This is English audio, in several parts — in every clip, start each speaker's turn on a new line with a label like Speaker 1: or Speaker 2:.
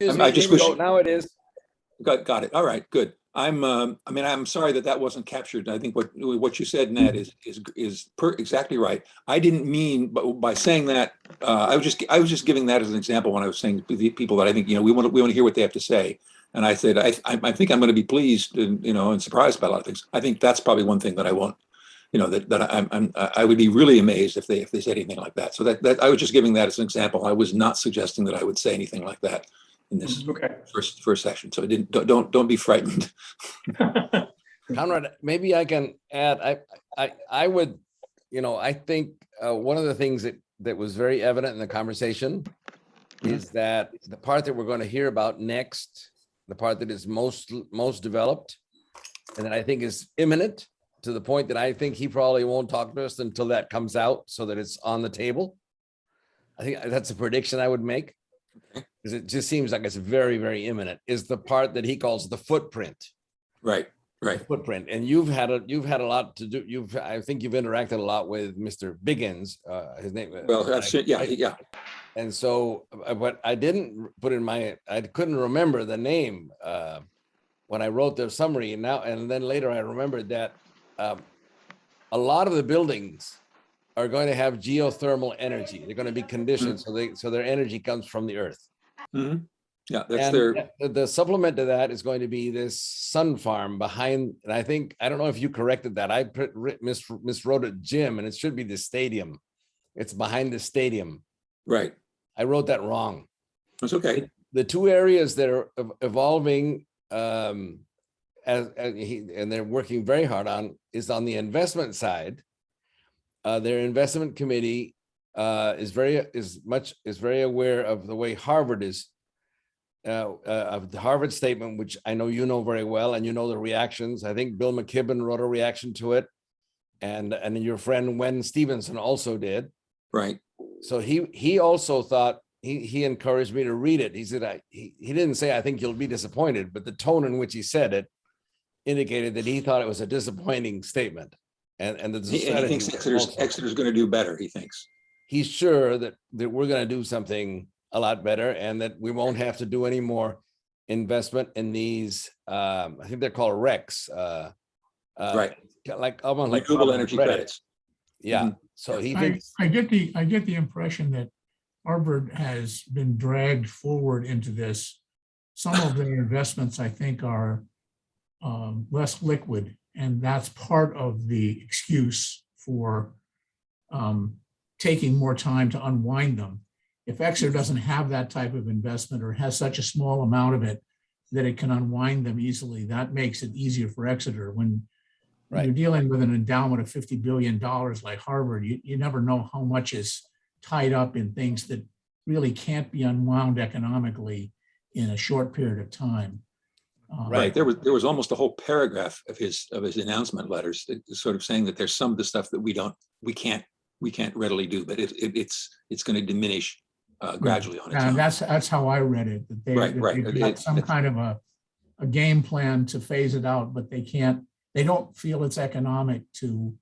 Speaker 1: Excuse
Speaker 2: I
Speaker 1: me,
Speaker 2: just
Speaker 1: here we
Speaker 2: wish-
Speaker 1: go. Now it is.
Speaker 2: Got it. All right, good. I mean, I'm sorry that wasn't captured. I think what you said, Ned, is exactly right. I didn't mean, but by saying that, I was just giving that as an example when I was saying to the people that I think, we want to hear what they have to say. And I said, I think I'm going to be pleased and, and surprised by a lot of things. I think that's probably one thing that I won't, I would be really amazed if they said anything like that. So that I was just giving that as an example. I was not suggesting that I would say anything like that in this first session. So don't be frightened.
Speaker 1: Conrad, maybe I can add, I would, I think one of the things that was very evident in the conversation is that the part that we're going to hear about next, the part that is most developed, and that I think is imminent, to the point that I think he probably won't talk to us until that comes out so that it's on the table. I think that's a prediction I would make, because it just seems like it's very, very imminent, is the part that he calls the footprint.
Speaker 2: Right.
Speaker 1: Footprint. And you've had a lot to do. I think you've interacted a lot with Mr. Biggins, his name.
Speaker 2: Well, that's it. Yeah.
Speaker 1: And so, but I didn't put in I couldn't remember the name when I wrote the summary, and then later I remembered that a lot of the buildings are going to have geothermal energy. They're going to be conditioned so their energy comes from the earth.
Speaker 2: Mm-hmm. Yeah, that's
Speaker 1: the supplement to that is going to be this sun farm behind. And I don't know if you corrected that. I miswrote it, Jim, and it should be the stadium. It's behind the stadium.
Speaker 2: Right.
Speaker 1: I wrote that wrong.
Speaker 2: That's okay.
Speaker 1: The two areas that are evolving, and they're working very hard on, is on the investment side. Their investment committee is very aware of the way Harvard is, of the Harvard statement, which I know you know very well, and the reactions. I think Bill McKibben wrote a reaction to it, and your friend Wen Stevenson also did.
Speaker 2: Right.
Speaker 1: So he also thought, he encouraged me to read it. He said he didn't say I think you'll be disappointed, but the tone in which he said it indicated that he thought it was a disappointing statement. And he
Speaker 2: thinks Exeter's going to do better. He thinks
Speaker 1: he's sure that we're going to do something a lot better, and that we won't have to do any more investment in these. I think they're called RECs,
Speaker 2: right?
Speaker 1: Like almost like
Speaker 2: renewable energy credits.
Speaker 1: Yeah. Mm-hmm. So he thinks.
Speaker 3: I get the impression that Harvard has been dragged forward into this. Some of their investments, I think, are less liquid, and that's part of the excuse for taking more time to unwind them. If Exeter doesn't have that type of investment, or has such a small amount of it that it can unwind them easily, that makes it easier for Exeter. When you're dealing with an endowment of $50 billion like Harvard, you never know how much is tied up in things that really can't be unwound economically in a short period of time.
Speaker 2: Right. There was almost a whole paragraph of his announcement letters sort of saying that there's some of the stuff that we can't readily do, but it's going to diminish gradually on its own.
Speaker 3: That's how I read it. That they've got some kind of a game plan to phase it out, but they don't feel it's economic to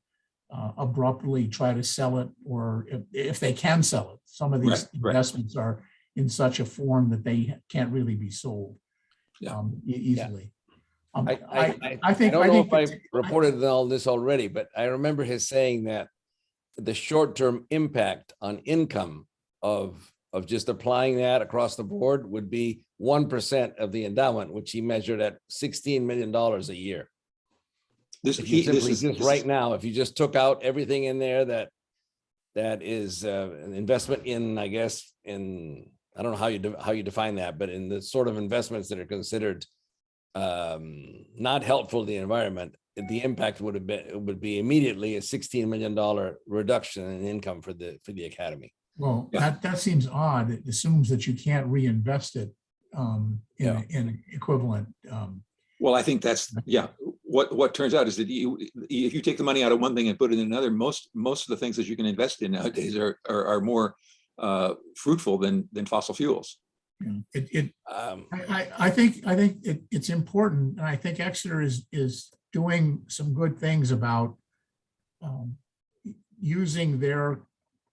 Speaker 3: abruptly try to sell it, or if they can sell it. Some of these investments are in such a form that they can't really be sold easily.
Speaker 1: I don't know if I reported all this already, but I remember his saying that the short-term impact on income of just applying that across the board would be 1% of the endowment, which he measured at $16 million a year. Right now, if you just took out everything in there that is an investment in, I guess, I don't know how you define that, but in the sort of investments that are considered not helpful to the environment, the impact would be immediately a $16 million reduction in income for the academy.
Speaker 3: Well, that seems odd. It assumes that you can't reinvest it in equivalent.
Speaker 2: Well, I think that's what turns out is that if you take the money out of one thing and put it in another, most of the things that you can invest in nowadays are more fruitful than fossil fuels.
Speaker 3: I think it's important, and I think Exeter is doing some good things about using their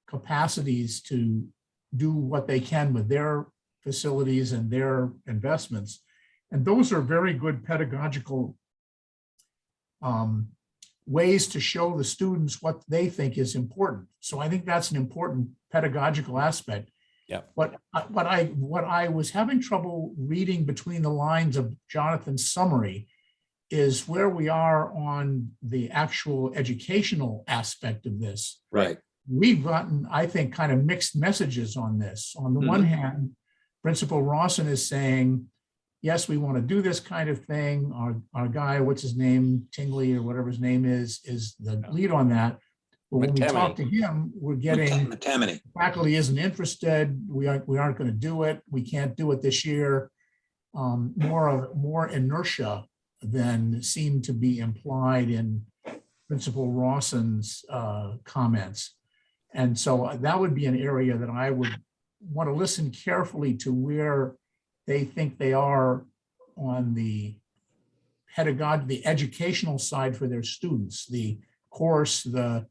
Speaker 3: capacities to do what they can with their facilities and their investments. And those are very good pedagogical ways to show the students what they think is important. So I think that's an important pedagogical aspect.
Speaker 1: Yeah.
Speaker 3: But what I was having trouble reading between the lines of Jonathan's summary is where we are on the actual educational aspect of this.
Speaker 2: Right.
Speaker 3: We've gotten, I think, kind of mixed messages on this. On the one hand, Principal Rawson is saying, yes, we want to do this kind of thing. Our guy, what's his name, Tingley or whatever his name is the lead on that. But when we talk to him, we're getting faculty isn't interested. We aren't going to do it. We can't do it this year. More inertia than seemed to be implied in Principal Rawson's comments. And so that would be an area that I would want to listen carefully to where they think they are on the pedagogy, the educational side for their students, the course, the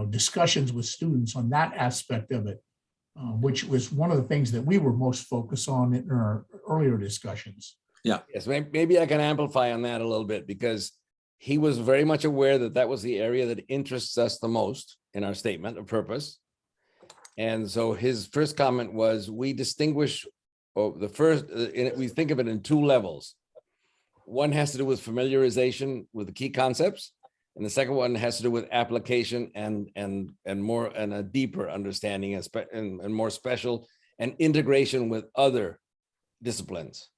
Speaker 3: discussions with students on that aspect of it, which was one of the things that we were most focused on in our earlier discussions.
Speaker 2: Yeah.
Speaker 1: Yes, maybe I can amplify on that a little bit, because he was very much aware that that was the area that interests us the most in our statement of purpose. And so his first comment was, we distinguish, we think of it in two levels. One has to do with familiarization with the key concepts, and the second one has to do with application and a deeper understanding and more special and integration with other disciplines.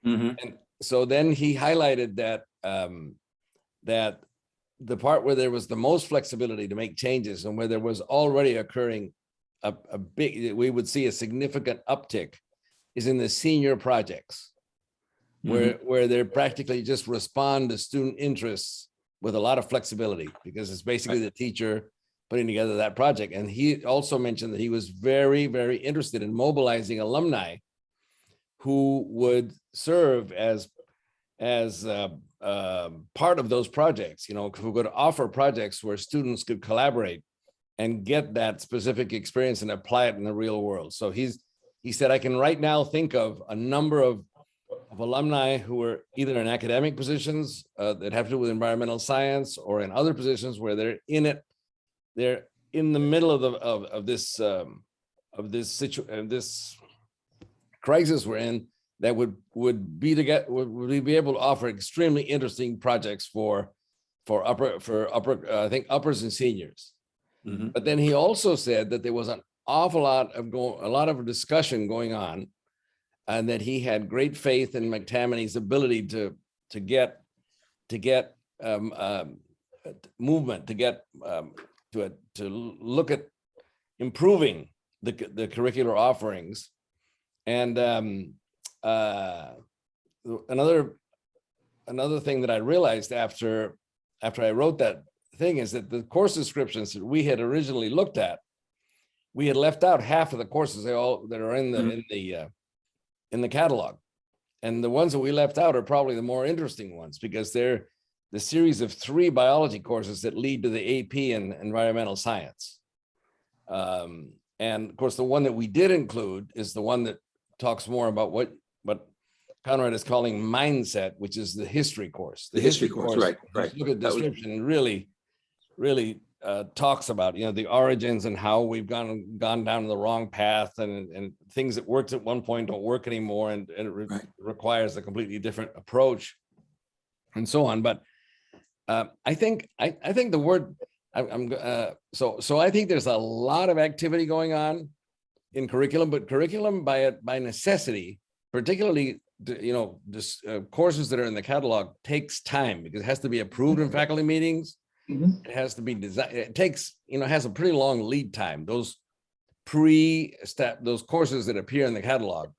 Speaker 1: And so then he highlighted that that the part where there was the most flexibility to make changes and where there was already occurring a big, we would see a significant uptick, is in the senior projects, where they're practically just respond to student interests with a lot of flexibility, because it's basically the teacher putting together that project. And he also mentioned that he was very, very interested in mobilizing alumni who would serve as part of those projects, who could offer projects where students could collaborate and get that specific experience and apply it in the real world. So he said, I can right now think of a number of alumni who are either in academic positions that have to do with environmental science, or in other positions where they're in it. They're in the middle of this crisis we're in, that would be able to offer extremely interesting projects for uppers and seniors. But then he also said that there was an awful lot of discussion going on, and that he had great faith in McTammany's ability to get movement, to look at improving the curricular offerings. And another thing that I realized after I wrote that thing is that the course descriptions that we had originally looked at, we had left out half of the courses that are in the catalog, and the ones that we left out are probably the more interesting ones, because they're the series of 3 biology courses that lead to the AP in environmental science. And of course, the one that we did include is the one that talks more about what Conrad is calling mindset, which is the history course. The history course, right. Look at description, really talks about the origins and how we've gone down the wrong path, and things that worked at one point don't work anymore, and it requires a completely different approach, and so on. But I think the word so I think there's a lot of activity going on in curriculum, but curriculum by necessity, particularly courses that are in the catalog, takes time, because it has to be approved in faculty meetings. It has to be designed. It takes, has a pretty long lead time. Those courses that appear in the catalog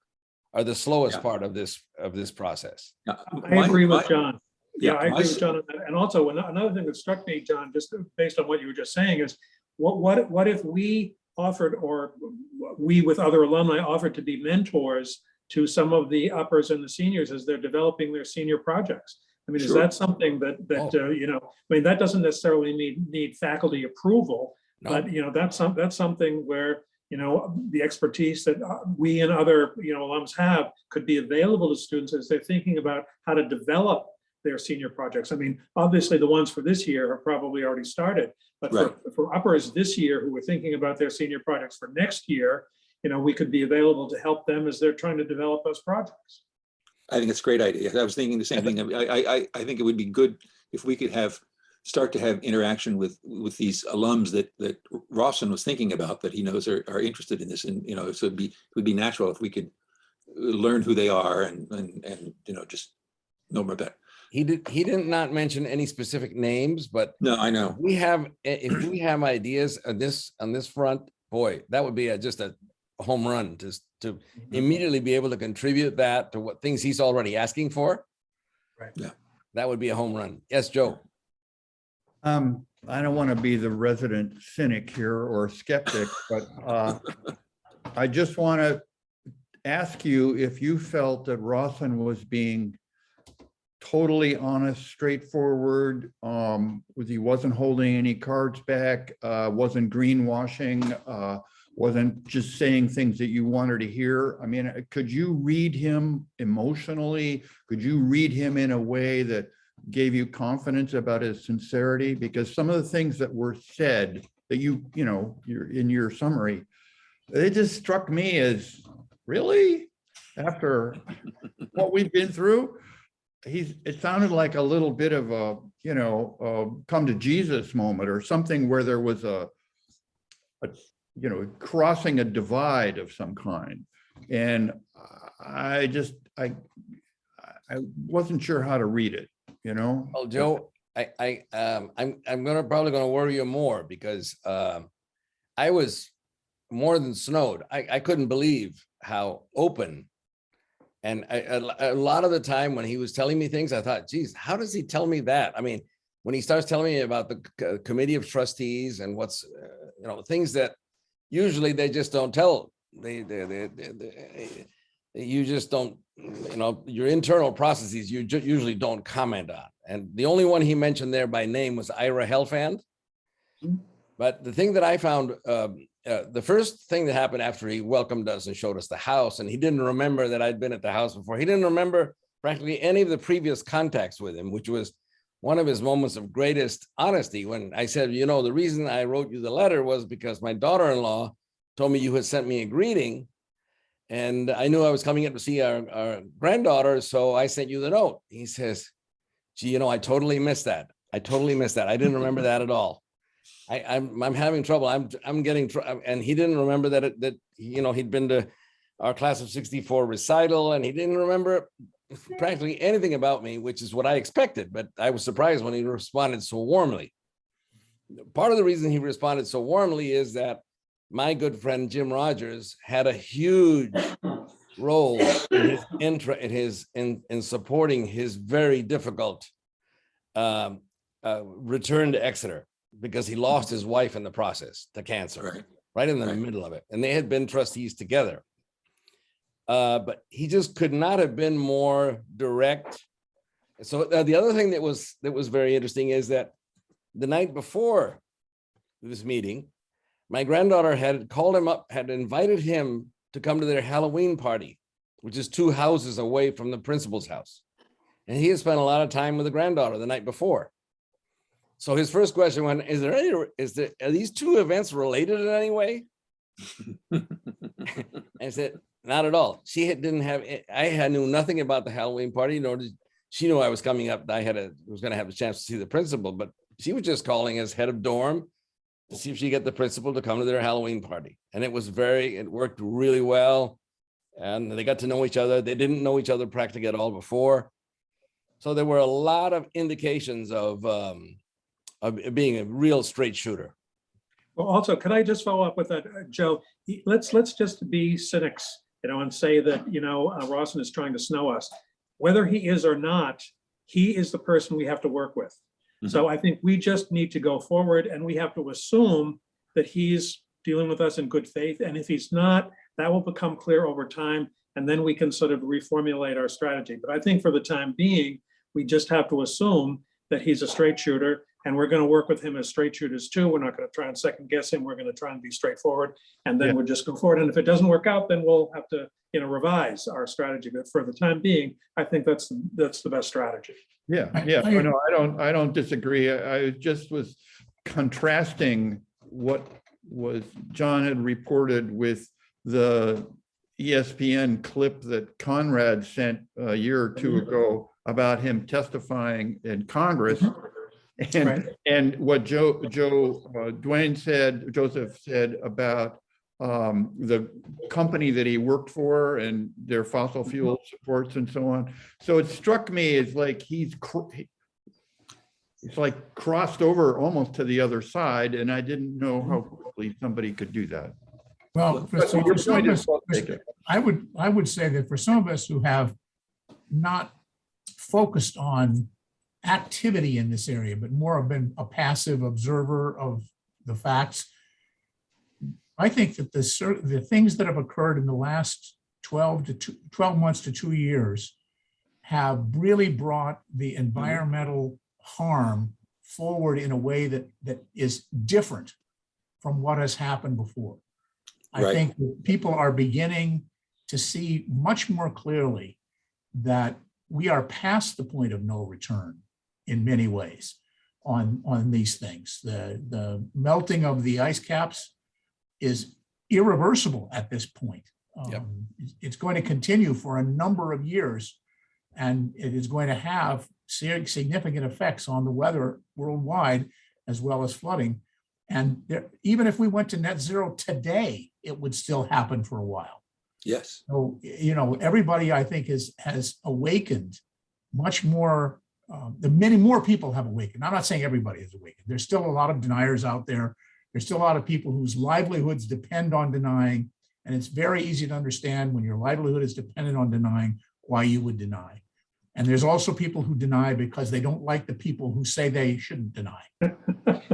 Speaker 1: are the slowest part of this process.
Speaker 4: I agree with John. I agree with John on that. And also another thing that struck me, John, just based on what you were just saying, is what if we offered, or we with other alumni offered to be mentors to some of the uppers and the seniors as they're developing their senior projects? I mean, is that something that that doesn't necessarily need faculty approval, but that's something where the expertise that we and other, alums have could be available to students as they're thinking about how to develop their senior projects. I mean, obviously the ones for this year have probably already started, but
Speaker 2: Right.
Speaker 4: for uppers this year who are thinking about their senior projects for next year, we could be available to help them as they're trying to develop those projects.
Speaker 2: I think it's a great idea. I was thinking the same thing. I think it would be good if we could start to have interaction with these alums that Rawson was thinking about, that he knows are interested in this. And, so it would be natural if we could learn who they are and just know more about it.
Speaker 1: He did not mention any specific names, but
Speaker 2: No, I know.
Speaker 1: if we have ideas on this front, boy, that would be just a home run to immediately be able to contribute that to what things he's already asking for.
Speaker 4: Right.
Speaker 2: Yeah.
Speaker 1: That would be a home run. Yes, Joe.
Speaker 5: I don't want to be the resident cynic here or skeptic, but I just want to ask you if you felt that Rawson was being totally honest, straightforward, he wasn't holding any cards back, wasn't greenwashing, wasn't just saying things that you wanted to hear. I mean, could you read him emotionally? Could you read him in a way that gave you confidence about his sincerity? Because some of the things that were said that you're in your summary, they just struck me as, really? After what we've been through? It sounded like a little bit of a, come to Jesus moment or something where there was a crossing a divide of some kind. And I wasn't sure how to read it,
Speaker 1: Well, Joe, I'm probably gonna worry you more because I was more than snowed. I couldn't believe how open. And a lot of the time when he was telling me things, I thought, geez, how does he tell me that? I mean, when he starts telling me about the committee of trustees and what's, things that usually they just don't tell. You just don't, your internal processes, you usually don't comment on. And the only one he mentioned there by name was Ira Helfand. But the thing that I found, the first thing that happened after he welcomed us and showed us the house, and he didn't remember that I'd been at the house before. He didn't remember practically any of the previous contacts with him, which was one of his moments of greatest honesty. When I said, the reason I wrote you the letter was because my daughter-in-law told me you had sent me a greeting, and I knew I was coming in to see our granddaughter, so I sent you the note. He says, gee, I totally missed that. I didn't remember that at all. I'm having trouble. I'm getting, and he didn't remember that he'd been to our class of 64 recital, and he didn't remember practically anything about me, which is what I expected. But I was surprised when he responded so warmly. Part of the reason he responded so warmly is that my good friend Jim Rogers had a huge role in supporting his very difficult return to Exeter, because he lost his wife in the process to cancer, right in the middle of it. And they had been trustees together. But he just could not have been more direct. So the other thing that was very interesting is that the night before this meeting, my granddaughter had called him up, had invited him to come to their Halloween party, which is 2 houses away from the principal's house. And he had spent a lot of time with the granddaughter the night before. So his first question went, are these 2 events related in any way? I said, not at all. I knew nothing about the Halloween party, nor did she know I was coming up. I was going to have a chance to see the principal, but she was just calling as head of dorm to see if she get the principal to come to their Halloween party. And it worked really well. And they got to know each other. They didn't know each other practically at all before. So there were a lot of indications of being a real straight shooter.
Speaker 4: Well, also, could I just follow up with that, Joe? Let's just be cynics, and say that, Rawson is trying to snow us. Whether he is or not, he is the person we have to work with. Mm-hmm. So I think we just need to go forward, and we have to assume that he's dealing with us in good faith. And if he's not, that will become clear over time, and then we can sort of reformulate our strategy. But I think for the time being, we just have to assume that he's a straight shooter, And we're going to work with him as straight shooters too. We're not going to try and second guess him. We're going to try and be straightforward, and then
Speaker 5: Yeah.
Speaker 4: we'll just go forward. And if it doesn't work out, then we'll have to, revise our strategy. But for the time being, I think that's the best strategy.
Speaker 5: Yeah, yeah, no, I don't disagree. I just was contrasting what was John had reported with the ESPN clip that Conrad sent a year or two ago about him testifying in Congress. And,
Speaker 4: Right.
Speaker 5: and what Joseph said about the company that he worked for and their fossil fuel supports and so on. So it struck me as like it's like crossed over almost to the other side, and I didn't know how quickly somebody could do that.
Speaker 3: Well,
Speaker 5: But
Speaker 3: for
Speaker 5: your
Speaker 3: some
Speaker 5: point
Speaker 3: of
Speaker 5: is
Speaker 3: us,
Speaker 5: well taken.
Speaker 3: I would say that for some of us who have not focused on activity in this area, but more have been a passive observer of the facts, I think that the things that have occurred in the last 12 months to 2 years have really brought the environmental harm forward in a way that is different from what has happened before. I
Speaker 2: Right.
Speaker 3: think that people are beginning to see much more clearly that we are past the point of no return in many ways on these things. The melting of the ice caps is irreversible at this point.
Speaker 1: Yep.
Speaker 3: It's going to continue for a number of years, and it is going to have significant effects on the weather worldwide, as well as flooding. And even if we went to net zero today, it would still happen for a while.
Speaker 2: Yes.
Speaker 3: So, everybody, I think, has awakened much more. Many more people have awakened. I'm not saying everybody has awakened. There's still a lot of deniers out there. There's still a lot of people whose livelihoods depend on denying. And it's very easy to understand when your livelihood is dependent on denying why you would deny. And there's also people who deny because they don't like the people who say they shouldn't deny.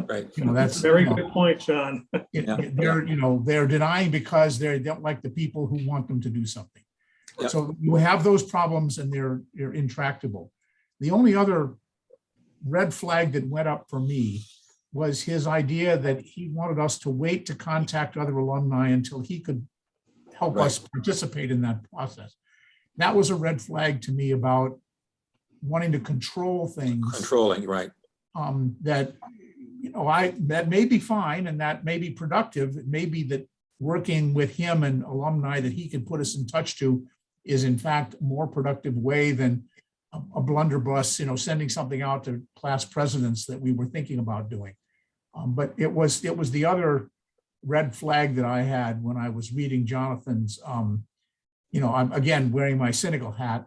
Speaker 2: Right.
Speaker 3: That's
Speaker 4: Very good point, John.
Speaker 3: They're denying because they don't like the people who want them to do something.
Speaker 2: Yeah.
Speaker 3: So you have those problems, and they're intractable. The only other red flag that went up for me was his idea that he wanted us to wait to contact other alumni until he could help us participate in that process. That was a red flag to me about wanting to control things.
Speaker 2: Controlling, right.
Speaker 3: That may be fine and that may be productive. It may be that working with him and alumni that he can put us in touch to is in fact a more productive way than a blunderbuss, sending something out to class presidents that we were thinking about doing. But it was the other red flag that I had when I was reading Jonathan's, I'm again wearing my cynical hat,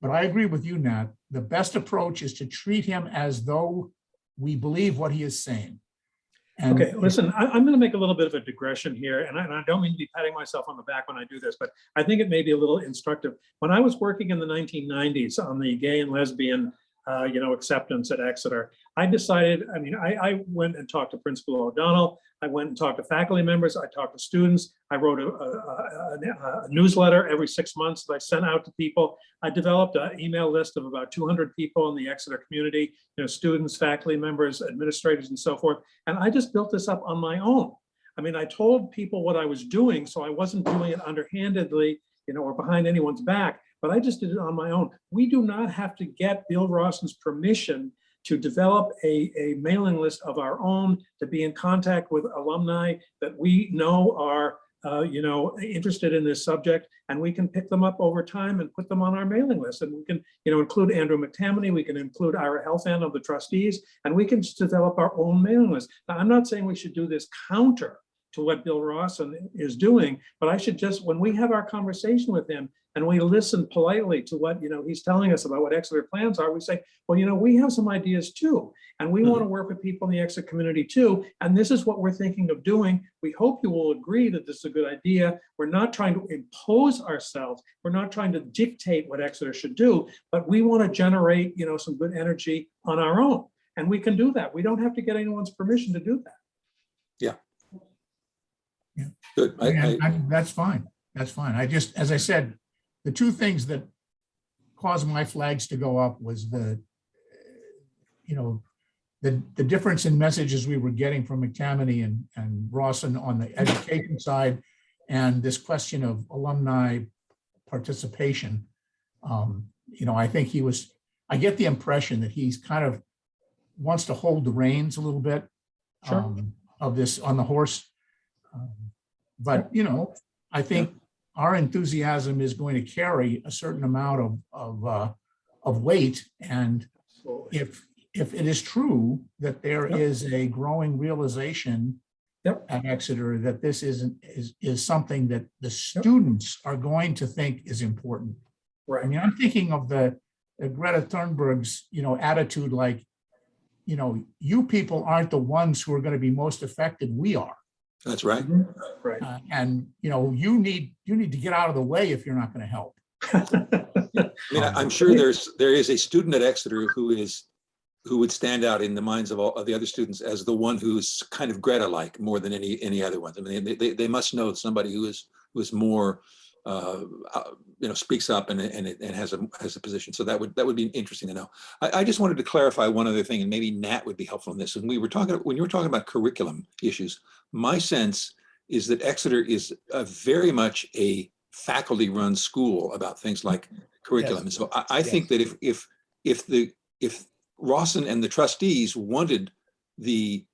Speaker 3: but I agree with you, Nat. The best approach is to treat him as though we believe what he is saying. And
Speaker 4: Okay, listen, I'm going to make a little bit of a digression here, and I don't mean to be patting myself on the back when I do this, but I think it may be a little instructive. When I was working in the 1990s on the gay and lesbian, acceptance at Exeter, I decided, I went and talked to Principal O'Donnell. I went and talked to faculty members. I talked to students. I wrote a newsletter every 6 months that I sent out to people. I developed an email list of about 200 people in the Exeter community, students, faculty members, administrators, and so forth. And I just built this up on my own. I told people what I was doing, so I wasn't doing it underhandedly, or behind anyone's back, but I just did it on my own. We do not have to get Bill Rawson's permission to develop a mailing list of our own, to be in contact with alumni that we know are interested in this subject, and we can pick them up over time and put them on our mailing list. And we can, include Andrew McTammany, we can include Ira Helfand of the trustees, and we can just develop our own mailing list. Now, I'm not saying we should do this counter to what Bill Rawson is doing, but I should just, when we have our conversation with him and we listen politely to what he's telling us about what Exeter plans are, we say, well, we have some ideas too, and we want to work with people in the Exeter community too, and this is what we're thinking of doing. We hope you will agree that this is a good idea. We're not trying to impose ourselves. We're not trying to dictate what Exeter should do, but we want to generate some good energy on our own, and we can do that. We don't have to get anyone's permission to do that.
Speaker 2: Good.
Speaker 3: That's fine. That's fine. As I said, the two things that caused my flags to go up was the difference in messages we were getting from McTammany and Rawson on the education side, and this question of alumni participation. I think I get the impression that he's kind of wants to hold the reins a little bit of this on the horse. But, I think our enthusiasm is going to carry a certain amount of weight. And if it is true that there is a growing realization at Exeter that this is something that the students are going to think is important.
Speaker 4: Right.
Speaker 3: I mean, I'm thinking of the Greta Thunberg's, attitude like, you people aren't the ones who are going to be most affected. We are.
Speaker 2: That's right.
Speaker 4: Right.
Speaker 3: And you need to get out of the way if you're not going to help.
Speaker 2: I mean, I'm sure there is a student at Exeter who would stand out in the minds of all of the other students as the one who's kind of Greta-like more than any other ones. I mean, they must know somebody who is more, speaks up and has a position. So that would be interesting to know. I just wanted to clarify one other thing, and maybe Nat would be helpful in this. When you were talking about curriculum issues, my sense is that Exeter is very much a faculty-run school about things like curriculum. And so I think that if Rawson and the trustees wanted the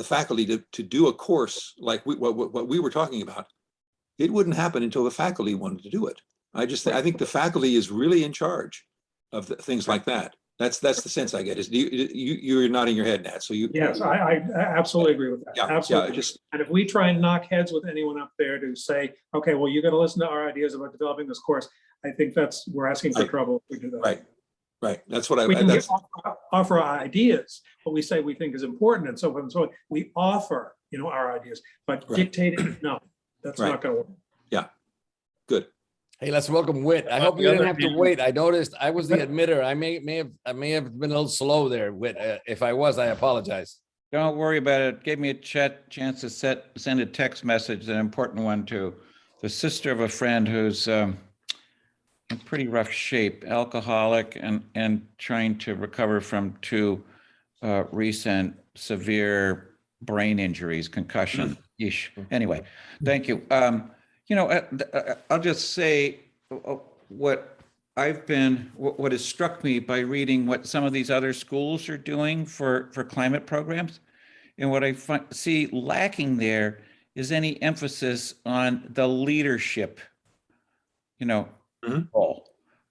Speaker 2: faculty to do a course like what we were talking about, it wouldn't happen until the faculty wanted to do it. I think the faculty is really in charge of things like that. That's the sense I get. Is you're nodding your head, Nat? So you?
Speaker 4: Yes, I absolutely agree with that.
Speaker 2: Yeah,
Speaker 4: Absolutely.
Speaker 2: Yeah,
Speaker 4: And if we try and knock heads with anyone up there to say, okay, well, you got to listen to our ideas about developing this course, I think we're asking for trouble if we do that.
Speaker 2: Right. That's what
Speaker 4: we can offer ideas, what we say we think is important, and so forth and so on. We offer, our ideas, but dictating, no, that's not going to work.
Speaker 2: Yeah. Good.
Speaker 1: Hey, let's welcome Whit. I hope you didn't have to wait. I noticed I was the admitter. I may have been a little slow there, Whit. If I was, I apologize.
Speaker 6: Don't worry about it. It gave me a chance to send a text message, an important one to the sister of a friend who's in pretty rough shape, alcoholic, and trying to recover from two recent severe brain injuries, concussion. Yeesh. Anyway, thank you. I'll just say what has struck me by reading what some of these other schools are doing for climate programs. And what I see lacking there is any emphasis on the leadership, role,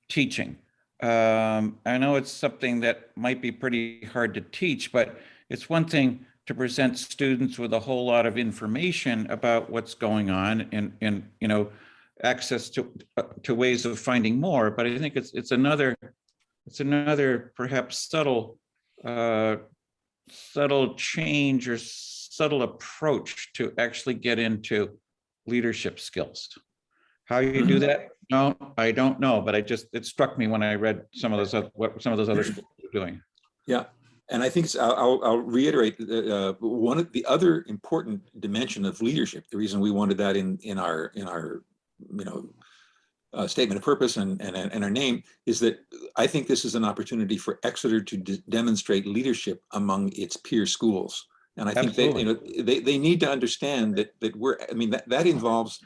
Speaker 6: teaching. I know it's something that might be pretty hard to teach, but it's one thing to present students with a whole lot of information about what's going on and access to ways of finding more. But I think it's another perhaps subtle change or subtle approach to actually get into leadership skills. How you do that? No, I don't know, but it struck me when I read what some of those other schools are doing.
Speaker 2: Yeah. And I think I'll reiterate one of the other important dimension of leadership. The reason we wanted that in our statement of purpose and our name is that I think this is an opportunity for Exeter to demonstrate leadership among its peer schools. And I think they need to understand that that involves.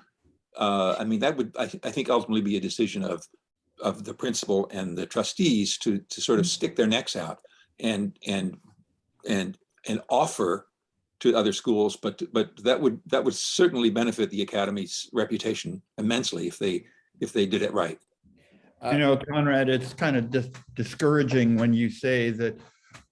Speaker 2: That would I think ultimately be a decision of the principal and the trustees to sort of stick their necks out and offer to other schools, but that would certainly benefit the academy's reputation immensely if they did it right.
Speaker 5: Conrad, it's kind of discouraging when you say that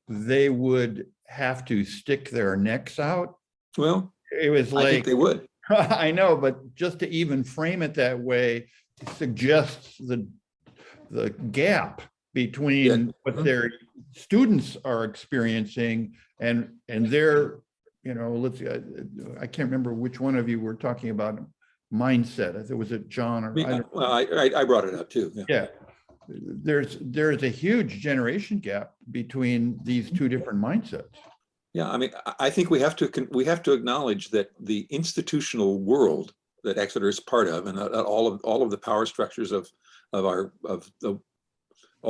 Speaker 5: they would have to stick their necks out.
Speaker 2: Well,
Speaker 5: it was like
Speaker 2: I think they would.
Speaker 5: I know, but just to even frame it that way suggests the gap between what their students are experiencing and their, let's see, I can't remember which one of you were talking about mindset. I think was it John or
Speaker 2: I brought it up too.
Speaker 5: Yeah. There's a huge generation gap between these two different mindsets.
Speaker 2: Yeah, I think we have to acknowledge that the institutional world that Exeter is part of, and all of the power structures of all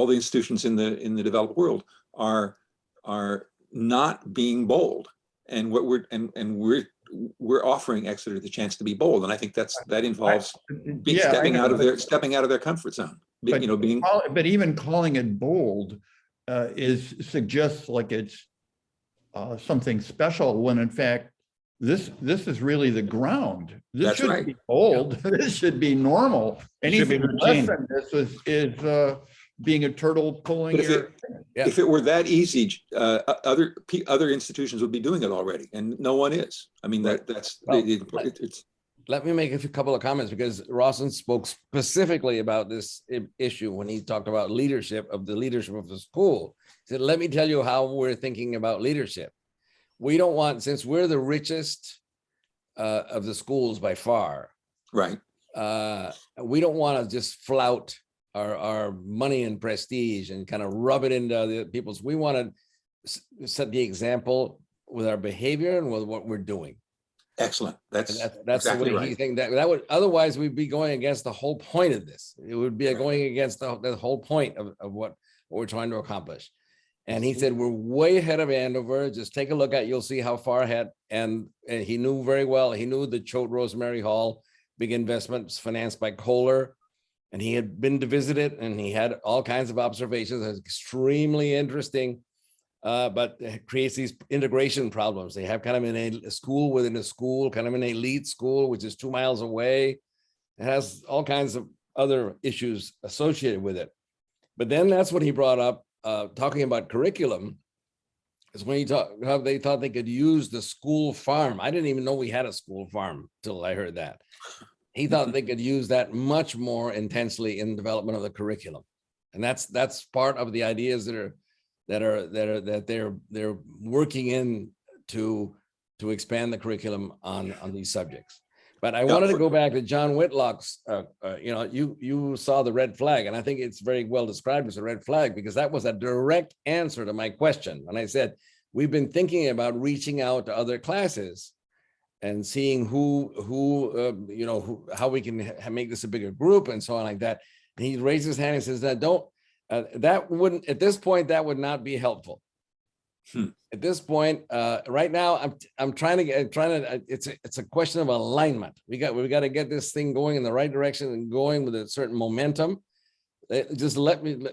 Speaker 2: the institutions in the developed world are not being bold. And what we're offering Exeter the chance to be bold. And I think that involves stepping out of their comfort zone.
Speaker 5: But,
Speaker 2: Being.
Speaker 5: But even calling it bold suggests like it's something special, when in fact, this is really the ground. This
Speaker 2: That's
Speaker 5: shouldn't
Speaker 2: right.
Speaker 5: be bold. This should be normal. Anything less than this is being a turtle pulling
Speaker 2: But if it were that easy, other institutions would be doing it already, and no one is. I mean, it's.
Speaker 1: Let me make a couple of comments, because Rawson spoke specifically about this issue when he talked about leadership of the school. He said, let me tell you how we're thinking about leadership. We don't want, since we're the richest of the schools by far,
Speaker 2: right?
Speaker 1: We don't want to just flout our money and prestige and kind of rub it into other people's. We want to set the example with our behavior and with what we're doing.
Speaker 2: Excellent. That's
Speaker 1: exactly the way he think that would, otherwise we'd be going against the whole point of this. It would be going against the whole point of what we're trying to accomplish. And he said, we're way ahead of Andover. Just take a look at, you'll see how far ahead. And he knew very well, he knew the Choate Rosemary Hall, big investments financed by Kohler. And he had been to visit it, and he had all kinds of observations. It was extremely interesting, but it creates these integration problems. They have kind of in a school within a school, kind of an elite school, which is 2 miles away. It has all kinds of other issues associated with it. But then that's what he brought up, talking about curriculum, is when he talked how they thought they could use the school farm. I didn't even know we had a school farm till I heard that. He thought they could use that much more intensely in development of the curriculum, and that's part of the ideas that they're working in to expand the curriculum on these subjects. But I wanted to go back to John Whitlock's. You saw the red flag, and I think it's very well described as a red flag, because that was a direct answer to my question. And I said, we've been thinking about reaching out to other classes and seeing how we can make this a bigger group and so on like that. And he raised his hand and says, that wouldn't, at this point, that would not be helpful. At this point, right now, I'm trying to, it's a question of alignment. We got to get this thing going in the right direction and going with a certain momentum. Just let me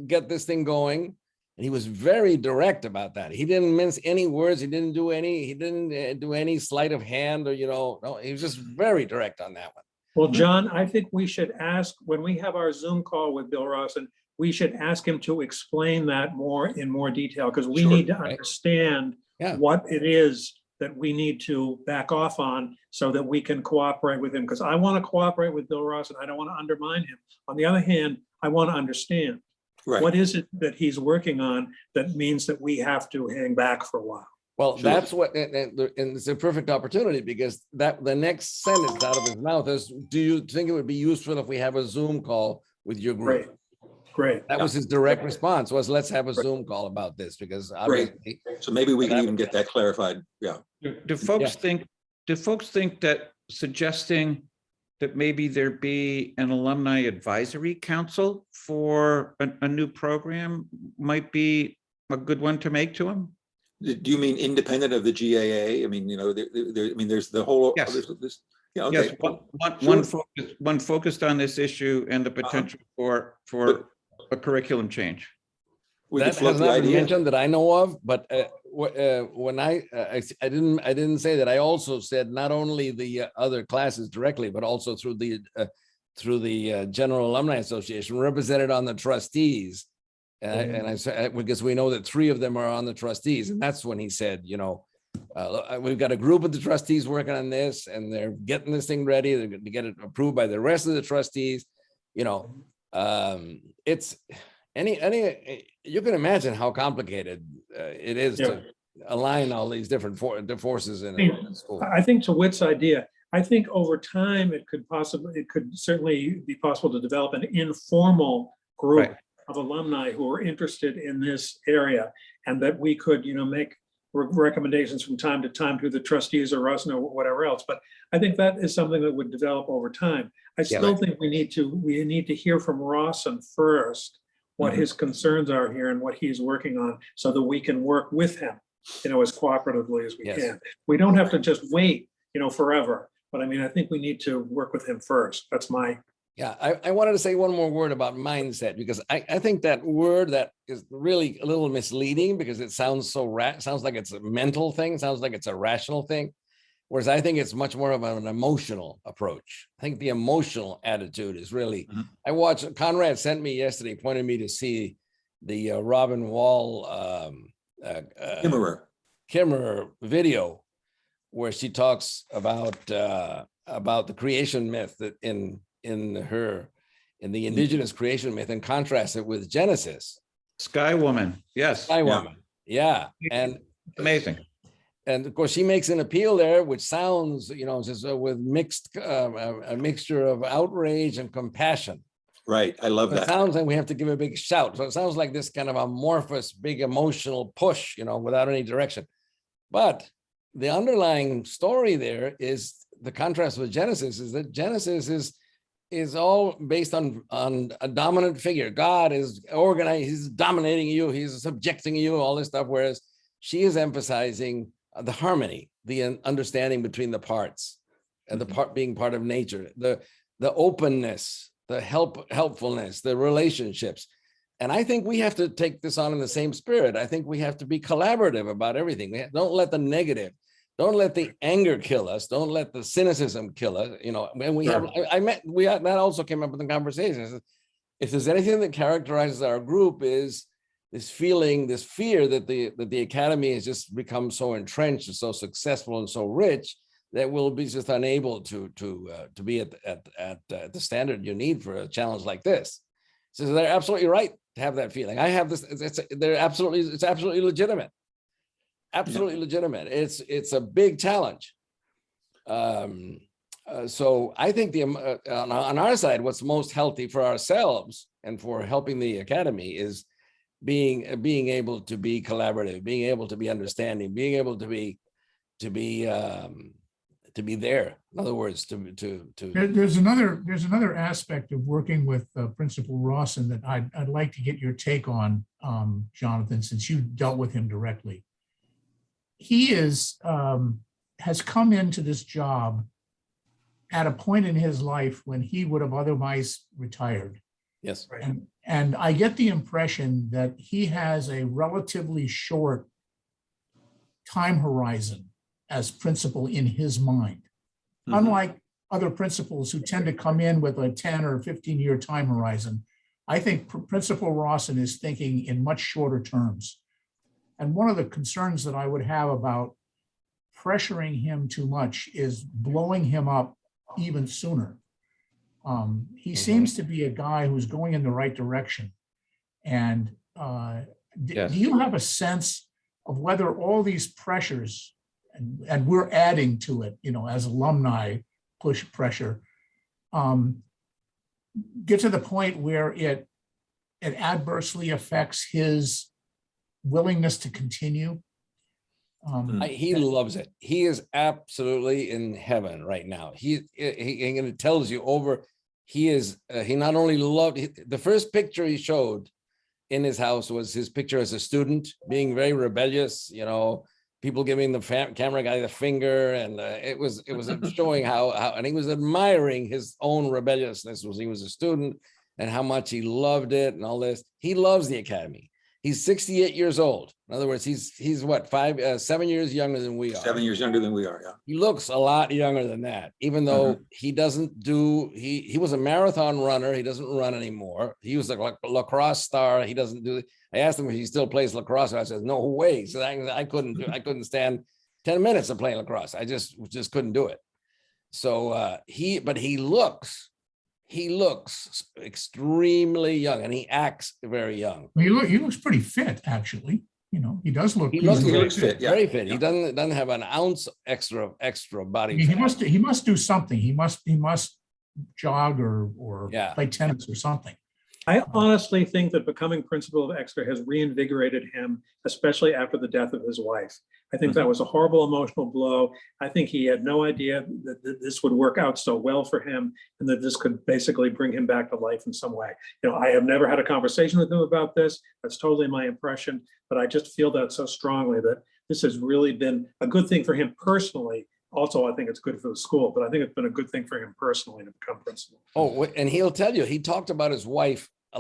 Speaker 1: get this thing going. And he was very direct about that. He didn't mince any words. He didn't do any sleight of hand, or, no, he was just very direct on that one.
Speaker 4: Well, John, I think we should ask, when we have our Zoom call with Bill Rawson, we should ask him to explain that in more detail, because we need to understand what it is that we need to back off on so that we can cooperate with him. Because I want to cooperate with Bill Rawson. I don't want to undermine him. On the other hand, I want to understand. Right. What is it that he's working on that means that we have to hang back for a while?
Speaker 1: Well, that's what, and it's a perfect opportunity, because the next sentence out of his mouth is, do you think it would be useful if we have a Zoom call with your group?
Speaker 4: Great.
Speaker 1: That was his direct response, was, let's have a Zoom call about this, because obviously.
Speaker 2: So maybe we can even get that clarified. Yeah.
Speaker 6: Do folks think that suggesting that maybe there be an alumni advisory council for a new program might be a good one to make to him?
Speaker 2: Do you mean independent of the GAA? I mean, there's the whole.
Speaker 6: Yes.
Speaker 2: Yeah. Okay.
Speaker 6: Yes. One focused on this issue and the potential for a curriculum change.
Speaker 1: That has not been mentioned that I know of, but when I didn't say that. I also said not only the other classes directly, but also through the General Alumni Association, represented on the trustees. And I said, because we know that 3 of them are on the trustees, and that's when he said, we've got a group of the trustees working on this, and they're getting this thing ready. They're going to get it approved by the rest of the trustees. It's you can imagine how complicated it is to align all these different forces in the school.
Speaker 4: I think to Whit's idea, I think over time it could certainly be possible to develop an informal group of alumni who are interested in this area, and that we could, make recommendations from time to time to the trustees or us or whatever else. But I think that is something that would develop over time. I still think we need to hear from Rawson first, what
Speaker 2: Mhm.
Speaker 4: his concerns are here and what he's working on so that we can work with him, as cooperatively as we
Speaker 1: Yes.
Speaker 4: can. We don't have to just wait, forever. But I mean, I think we need to work with him first. That's my,
Speaker 1: Yeah, I wanted to say one more word about mindset, because I think that word that is really a little misleading, because it sounds sounds like it's a mental thing, sounds like it's a rational thing. Whereas I think it's much more of an emotional approach. I think the emotional attitude is really,
Speaker 2: Mhm.
Speaker 1: I watched, Conrad sent me yesterday, pointed me to see the Robin Wall Kimmerer video, where she talks about the creation myth that in the indigenous creation myth, and contrast it with Genesis.
Speaker 6: Sky Woman, yes,
Speaker 1: Sky Woman. Yeah.
Speaker 6: amazing.
Speaker 1: And of course, she makes an appeal there, which sounds, just with a mixture of outrage and compassion.
Speaker 2: Right. I love
Speaker 1: It
Speaker 2: that.
Speaker 1: sounds like we have to give a big shout. So it sounds like this kind of amorphous, big emotional push, without any direction. But the underlying story there is the contrast with Genesis, is that Genesis is all based on a dominant figure. God is organized, he's dominating you, he's subjecting you, all this stuff. Whereas she is emphasizing the harmony, the understanding between the parts, and the part being part of nature, the openness, the helpfulness, the relationships. And I think we have to take this on in the same spirit. I think we have to be collaborative about everything. Don't let the negative, don't let the anger kill us. Don't let the cynicism kill us. When we have, that also came up in the conversation. If there's anything that characterizes our group, is this feeling, this fear that the academy has just become so entrenched and so successful and so rich that we'll be just unable to be at the standard you need for a challenge like this. So they're absolutely right to have that feeling. I have this. It's absolutely legitimate. Absolutely legitimate. It's a big challenge. So I think on our side, what's most healthy for ourselves and for helping the academy is being able to be collaborative, being able to be understanding, being able to be there. In other words,
Speaker 3: There's another aspect of working with Principal Rawson that I'd like to get your take on, Jonathan, since you dealt with him directly. He has come into this job at a point in his life when he would have otherwise retired.
Speaker 1: Yes.
Speaker 3: And I get the impression that he has a relatively short time horizon as principal in his mind.
Speaker 2: Mhm.
Speaker 3: Unlike other principals who tend to come in with a 10 or 15-year time horizon, I think Principal Rawson is thinking in much shorter terms. And one of the concerns that I would have about pressuring him too much is blowing him up even sooner. He seems to be a guy who's going in the right direction. And
Speaker 6: Yes.
Speaker 3: do you have a sense of whether all these pressures, and we're adding to it, as alumni push pressure, get to the point where it adversely affects his willingness to continue?
Speaker 1: He loves it. He is absolutely in heaven right now. He and it tells you over. He not only loved the first picture he showed in his house was his picture as a student, being very rebellious. People giving the camera guy the finger, and it was showing how and he was admiring his own rebelliousness as he was a student, and how much he loved it and all this. He loves the academy. He's 68 years old. In other words, he's what, 7 years younger than we are.
Speaker 2: 7 years younger than we are. Yeah.
Speaker 1: He looks a lot younger than that, even though he doesn't do, he was a marathon runner. He doesn't run anymore. He was a lacrosse star. He doesn't do, I asked him if he still plays lacrosse. I said, no way. So I couldn't stand 10 minutes of playing lacrosse. I just couldn't do it. So but he looks extremely young, and he acts very young.
Speaker 3: He looks pretty fit, actually. He does look.
Speaker 1: He looks
Speaker 2: very fit. Yeah.
Speaker 1: Very fit.
Speaker 2: Yeah.
Speaker 1: He doesn't have an ounce extra body.
Speaker 3: He must do something. He must jog or
Speaker 1: Yeah.
Speaker 3: play tennis or something.
Speaker 4: I honestly think that becoming principal of Exeter has reinvigorated him, especially after the death of his wife. I think that was a horrible emotional blow. I think he had no idea that this would work out so well for him and that this could basically bring him back to life in some way. You know, I have never had a conversation with him about this. That's totally my impression, but I just feel that so strongly that this has really been a good thing for him personally. Also, I think it's good for the school, but I think it's been a good thing for him personally to become principal.
Speaker 1: Oh, and he'll tell you, he talked about his wife a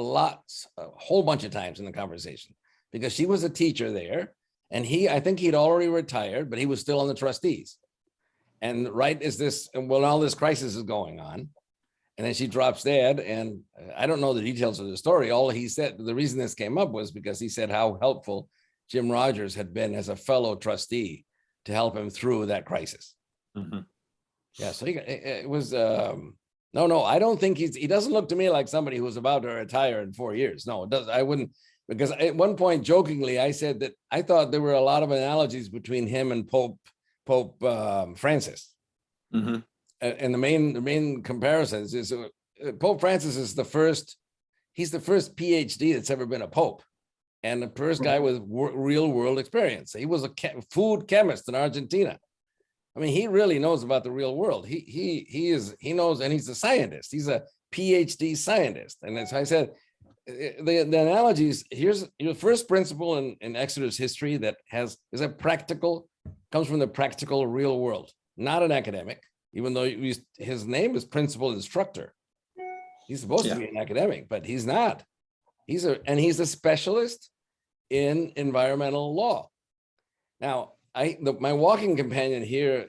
Speaker 1: whole bunch of times in the conversation, because she was a teacher there, and I think he'd already retired, but he was still on the trustees. And right as all this crisis is going on, and then she drops dead, and I don't know the details of the story. All he said, the reason this came up was because he said how helpful Jim Rogers had been as a fellow trustee to help him through that crisis.
Speaker 2: Mm-hmm.
Speaker 1: Yeah, so it was, no, I don't think he doesn't look to me like somebody who's about to retire in 4 years. No, it does. I wouldn't, because at one point, jokingly, I said that I thought there were a lot of analogies between him and Pope Francis.
Speaker 2: Mm-hmm.
Speaker 1: And the main comparisons is Pope Francis is he's the first PhD that's ever been a pope, and the first guy with real world experience. He was a food chemist in Argentina. I mean, he really knows about the real world. He knows, and he's a scientist. He's a PhD scientist. And as I said, the analogies, here's your first principle in Exeter's history that comes from the practical real world, not an academic, even though his name is principal instructor. He's supposed to be an academic, but he's not. He's a specialist in environmental law. Now, my walking companion here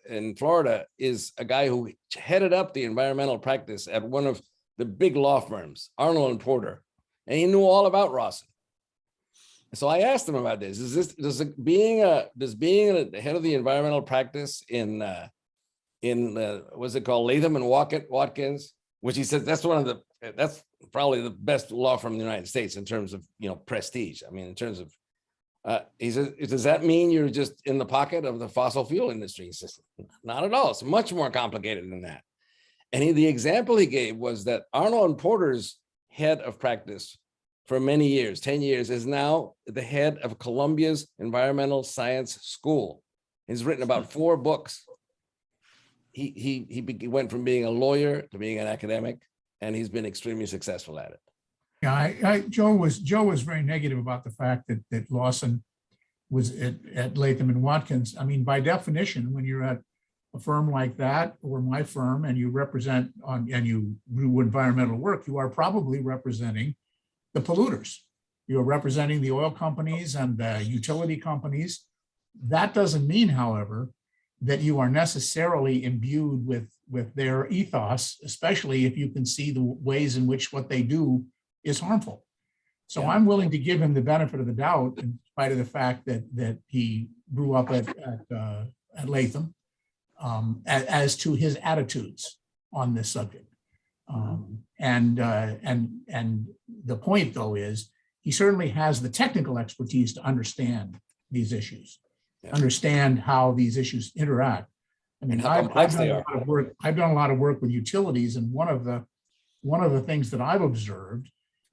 Speaker 1: in Florida is a guy who headed up the environmental practice at one of the big law firms, Arnold and Porter, and he knew all about Rawson. So I asked him about this. Does being the head of the environmental practice in what's it called, Latham and Watkins, which he said that's probably the best law firm in the United States in terms of prestige. I mean, in terms of he says, does that mean you're just in the pocket of the fossil fuel industry? He says, not at all. It's much more complicated than that. And the example he gave was that Arnold and Porter's head of practice for many years, 10 years, is now the head of Columbia's Environmental Science School. He's written about 4 books. He went from being a lawyer to being an academic, and he's been extremely successful at it.
Speaker 3: Yeah, Joe was very negative about the fact that Lawson was at Latham and Watkins. I mean, by definition, when you're at a firm like that, or my firm, and you represent and you do environmental work, you are probably representing the polluters. You're representing the oil companies and the utility companies. That doesn't mean, however, that you are necessarily imbued with their ethos, especially if you can see the ways in which what they do is harmful. So I'm willing to give him the benefit of the doubt, in spite of the fact that he grew up at Latham, as to his attitudes on this subject. And the point, though, is he certainly has the technical expertise to understand these issues, understand how these issues interact. I mean, I've done a lot of work with utilities, and one of the things that I've observed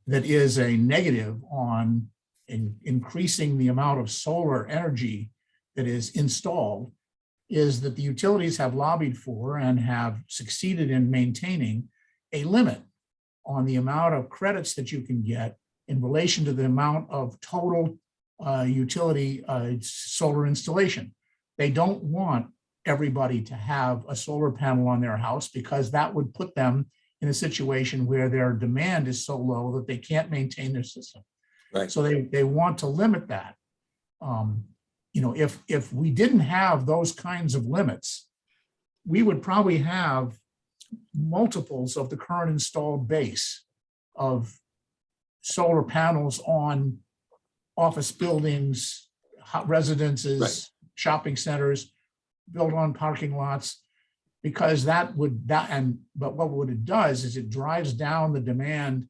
Speaker 3: that is a negative on increasing the amount of solar energy that is installed is that the utilities have lobbied for and have succeeded in maintaining a limit on the amount of credits that you can get in relation to the amount of total utility solar installation. They don't want everybody to have a solar panel on their house, because that would put them in a situation where their demand is so low that they can't maintain their system.
Speaker 2: Right.
Speaker 3: So they want to limit that. If we didn't have those kinds of limits, we would probably have multiples of the current installed base of solar panels on office buildings, residences, shopping centers, built on parking lots, because but what it does is it drives down the demand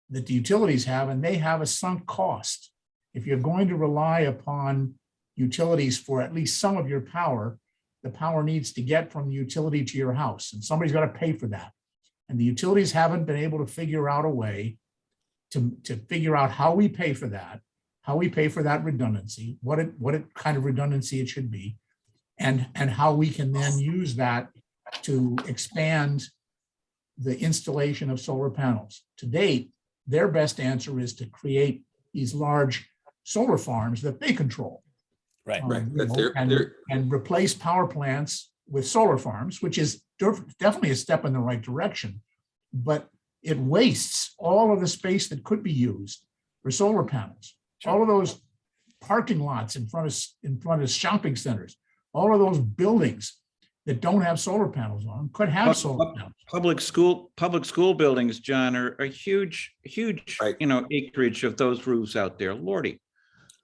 Speaker 3: that the utilities have, and they have a sunk cost. If you're going to rely upon utilities for at least some of your power, the power needs to get from the utility to your house, and somebody's got to pay for that. And the utilities haven't been able to figure out a way to figure out how we pay for that, redundancy, what kind of redundancy it should be, and how we can then use that to expand the installation of solar panels. To date, their best answer is to create these large solar farms that they control.
Speaker 1: Right.
Speaker 2: Right.
Speaker 3: You
Speaker 2: That's
Speaker 3: know,
Speaker 2: their-
Speaker 3: and replace power plants with solar farms, which is definitely a step in the right direction, but it wastes all of the space that could be used for solar panels. All of those parking lots in front of shopping centers, all of those buildings that don't have solar panels on them could have solar panels.
Speaker 6: Public school buildings, John, are a huge,
Speaker 2: Right.
Speaker 6: acreage of those roofs out there. Lordy.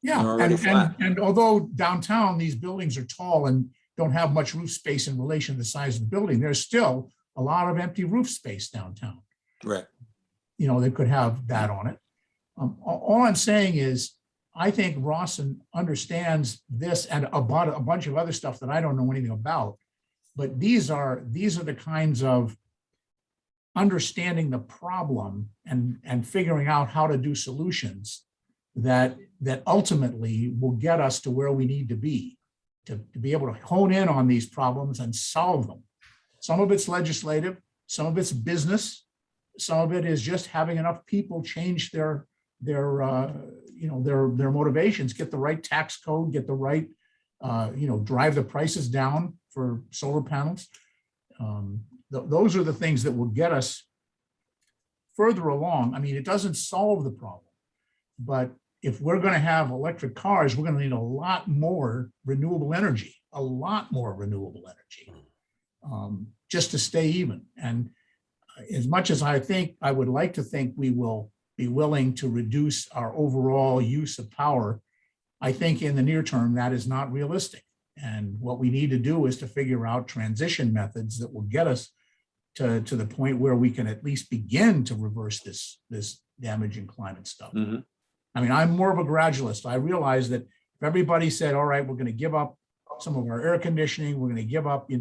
Speaker 3: Yeah,
Speaker 2: They're already flat.
Speaker 3: and although downtown, these buildings are tall and don't have much roof space in relation to the size of the building, there's still a lot of empty roof space downtown.
Speaker 2: Right.
Speaker 3: You know, that could have that on it. All I'm saying is, I think Rawson understands this and about a bunch of other stuff that I don't know anything about. But these are the kinds of understanding the problem and figuring out how to do solutions that ultimately will get us to where we need to be to be able to hone in on these problems and solve them. Some of it's legislative, some of it's business, some of it is just having enough people change their motivations, get the right tax code, get the right, drive the prices down for solar panels. Those are the things that will get us further along. I mean, it doesn't solve the problem, but if we're going to have electric cars, we're going to need a lot more renewable energy, just to stay even. And as much as I would like to think we will be willing to reduce our overall use of power, I think in the near term, that is not realistic. And what we need to do is to figure out transition methods that will get us to the point where we can at least begin to reverse this damaging climate stuff.
Speaker 2: Mhm.
Speaker 3: I mean, I'm more of a gradualist. I realize that if everybody said, all right, we're going to give up some of our air conditioning, we're going to give up,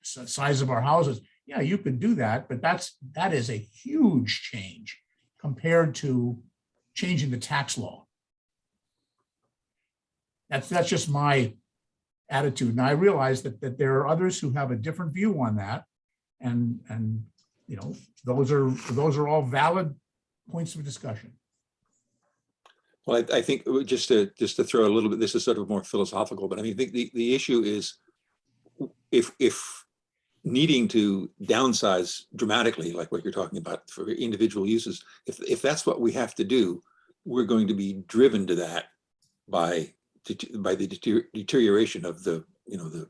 Speaker 3: size of our houses. Yeah, you could do that, but that is a huge change compared to changing the tax law. That's just my attitude. And I realize that there are others who have a different view on that. And those are all valid points of discussion.
Speaker 2: Well, I think just to throw a little bit, this is sort of more philosophical, but I mean, the issue is if needing to downsize dramatically, like what you're talking about for individual uses, if that's what we have to do, we're going to be driven to that by the deterioration of the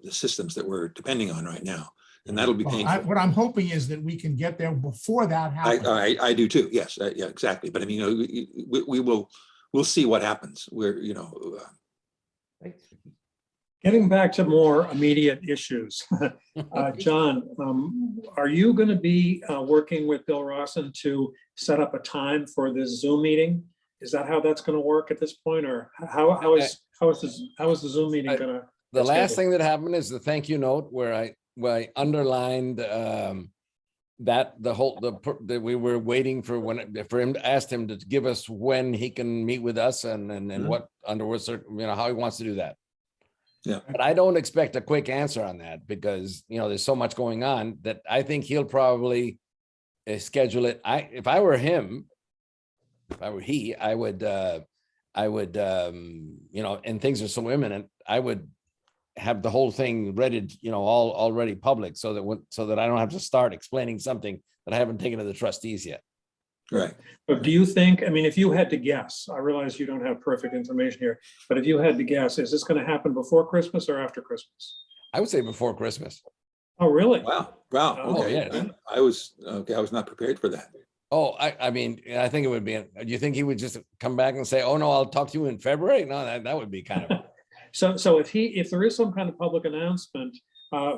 Speaker 2: systems that we're depending on right now, and that'll be painful.
Speaker 3: What I'm hoping is that we can get there before that happens.
Speaker 2: I do too. Yes, yeah, exactly. But I mean, we'll see what happens.
Speaker 4: Getting back to more immediate issues, John, are you going to be working with Bill Rawson to set up a time for this Zoom meeting? Is that how that's going to work at this point, or how is the Zoom meeting going to?
Speaker 1: The last thing that happened is the thank you note where I underlined that we were waiting for asked him to give us when he can meet with us and what under what how he wants to do that.
Speaker 2: Yeah.
Speaker 1: But I don't expect a quick answer on that because there's so much going on that I think he'll probably schedule it. If I were he, I would and things are so imminent, I would have the whole thing ready, all already public so that I don't have to start explaining something that I haven't taken to the trustees yet.
Speaker 2: Right.
Speaker 4: But do you think, I mean, if you had to guess, I realize you don't have perfect information here, but if you had to guess, is this going to happen before Christmas or after Christmas?
Speaker 1: I would say before Christmas.
Speaker 4: Oh, really?
Speaker 2: Wow.
Speaker 4: Oh,
Speaker 2: Okay.
Speaker 1: yeah.
Speaker 2: I was not prepared for that.
Speaker 1: Oh, I mean, I think it would be, do you think he would just come back and say, oh no, I'll talk to you in February? No, that would be kind of.
Speaker 4: So if there is some kind of public announcement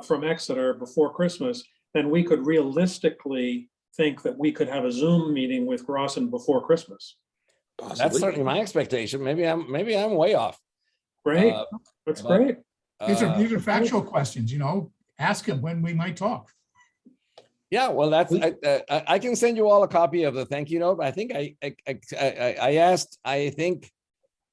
Speaker 4: from Exeter before Christmas, then we could realistically think that we could have a Zoom meeting with Rawson before Christmas.
Speaker 2: Possibly.
Speaker 1: That's certainly my expectation. Maybe I'm way off.
Speaker 4: Great. That's great.
Speaker 3: These are factual questions, ask him when we might talk.
Speaker 1: Yeah, well, that's, I can send you all a copy of the thank you note. I think I asked, I think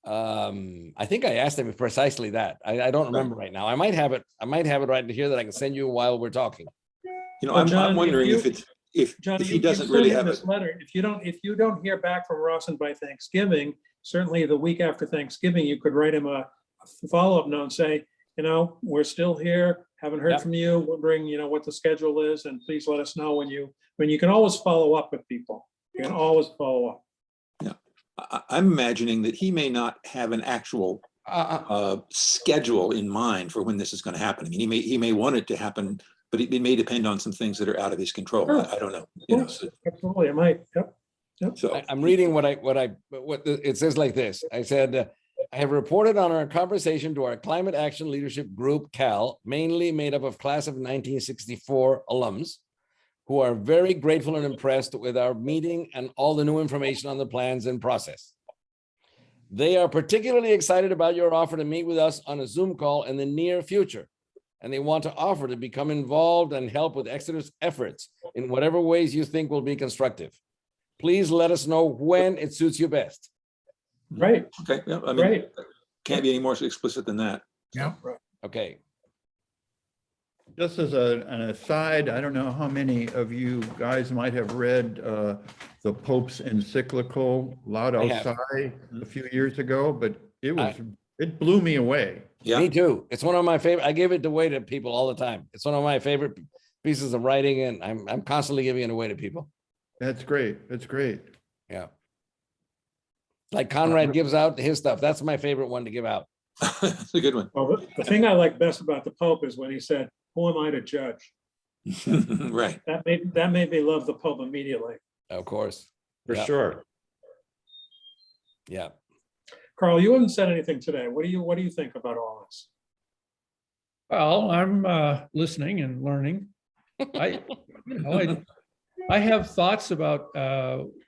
Speaker 1: I asked him precisely that. I don't remember right now. I might have it right here that I can send you while we're talking.
Speaker 2: You know,
Speaker 4: Well,
Speaker 2: I'm
Speaker 4: John,
Speaker 2: wondering
Speaker 4: if
Speaker 2: if he doesn't
Speaker 4: send
Speaker 2: really
Speaker 4: him
Speaker 2: have it.
Speaker 4: this letter, if you don't hear back from Rawson by Thanksgiving, certainly the week after Thanksgiving, you could write him a follow-up note and say, you know, we're still here, haven't heard
Speaker 1: Yep.
Speaker 4: from you, wondering, you know, what the schedule is, and please let us know when you can always follow up with people. You can always follow up.
Speaker 2: I'm imagining that he may not have an actual schedule in mind for when this is going to happen. I mean, he may want it to happen, but it may depend on some things that are out of his control.
Speaker 4: Sure.
Speaker 2: I don't know. You know, so,
Speaker 4: Absolutely, it might. Yep.
Speaker 2: so
Speaker 1: I'm reading what it says like this. I said, I have reported on our conversation to our Climate Action Leadership Group, CAL, mainly made up of class of 1964 alums, who are very grateful and impressed with our meeting and all the new information on the plans and process. They are particularly excited about your offer to meet with us on a Zoom call in the near future, and they want to offer to become involved and help with Exeter's efforts in whatever ways you think will be constructive. Please let us know when it suits you best.
Speaker 4: Right.
Speaker 2: okay, yeah, I mean,
Speaker 4: Right.
Speaker 2: can't be any more explicit than that.
Speaker 3: Yeah.
Speaker 1: Okay.
Speaker 5: Just as an aside, I don't know how many of you guys might have read the Pope's encyclical Laudato
Speaker 1: I have.
Speaker 5: Si a few years ago, but it blew me away.
Speaker 2: Yeah.
Speaker 1: Me too. It's one of my favorite. I give it away to people all the time. It's one of my favorite pieces of writing, and I'm constantly giving it away to people.
Speaker 5: That's great. That's great.
Speaker 1: Yeah. Like Conrad gives out his stuff. That's my favorite one to give out.
Speaker 2: That's a good one.
Speaker 4: Well, the thing I like best about the Pope is when he said, "Who am I to judge?"
Speaker 2: Right.
Speaker 4: That made me love the Pope immediately.
Speaker 1: Of course.
Speaker 6: For
Speaker 1: Yeah.
Speaker 6: sure.
Speaker 1: Yeah.
Speaker 4: Carl, you haven't said anything today. What do you think about all this?
Speaker 7: Well, I'm listening and learning. I have thoughts about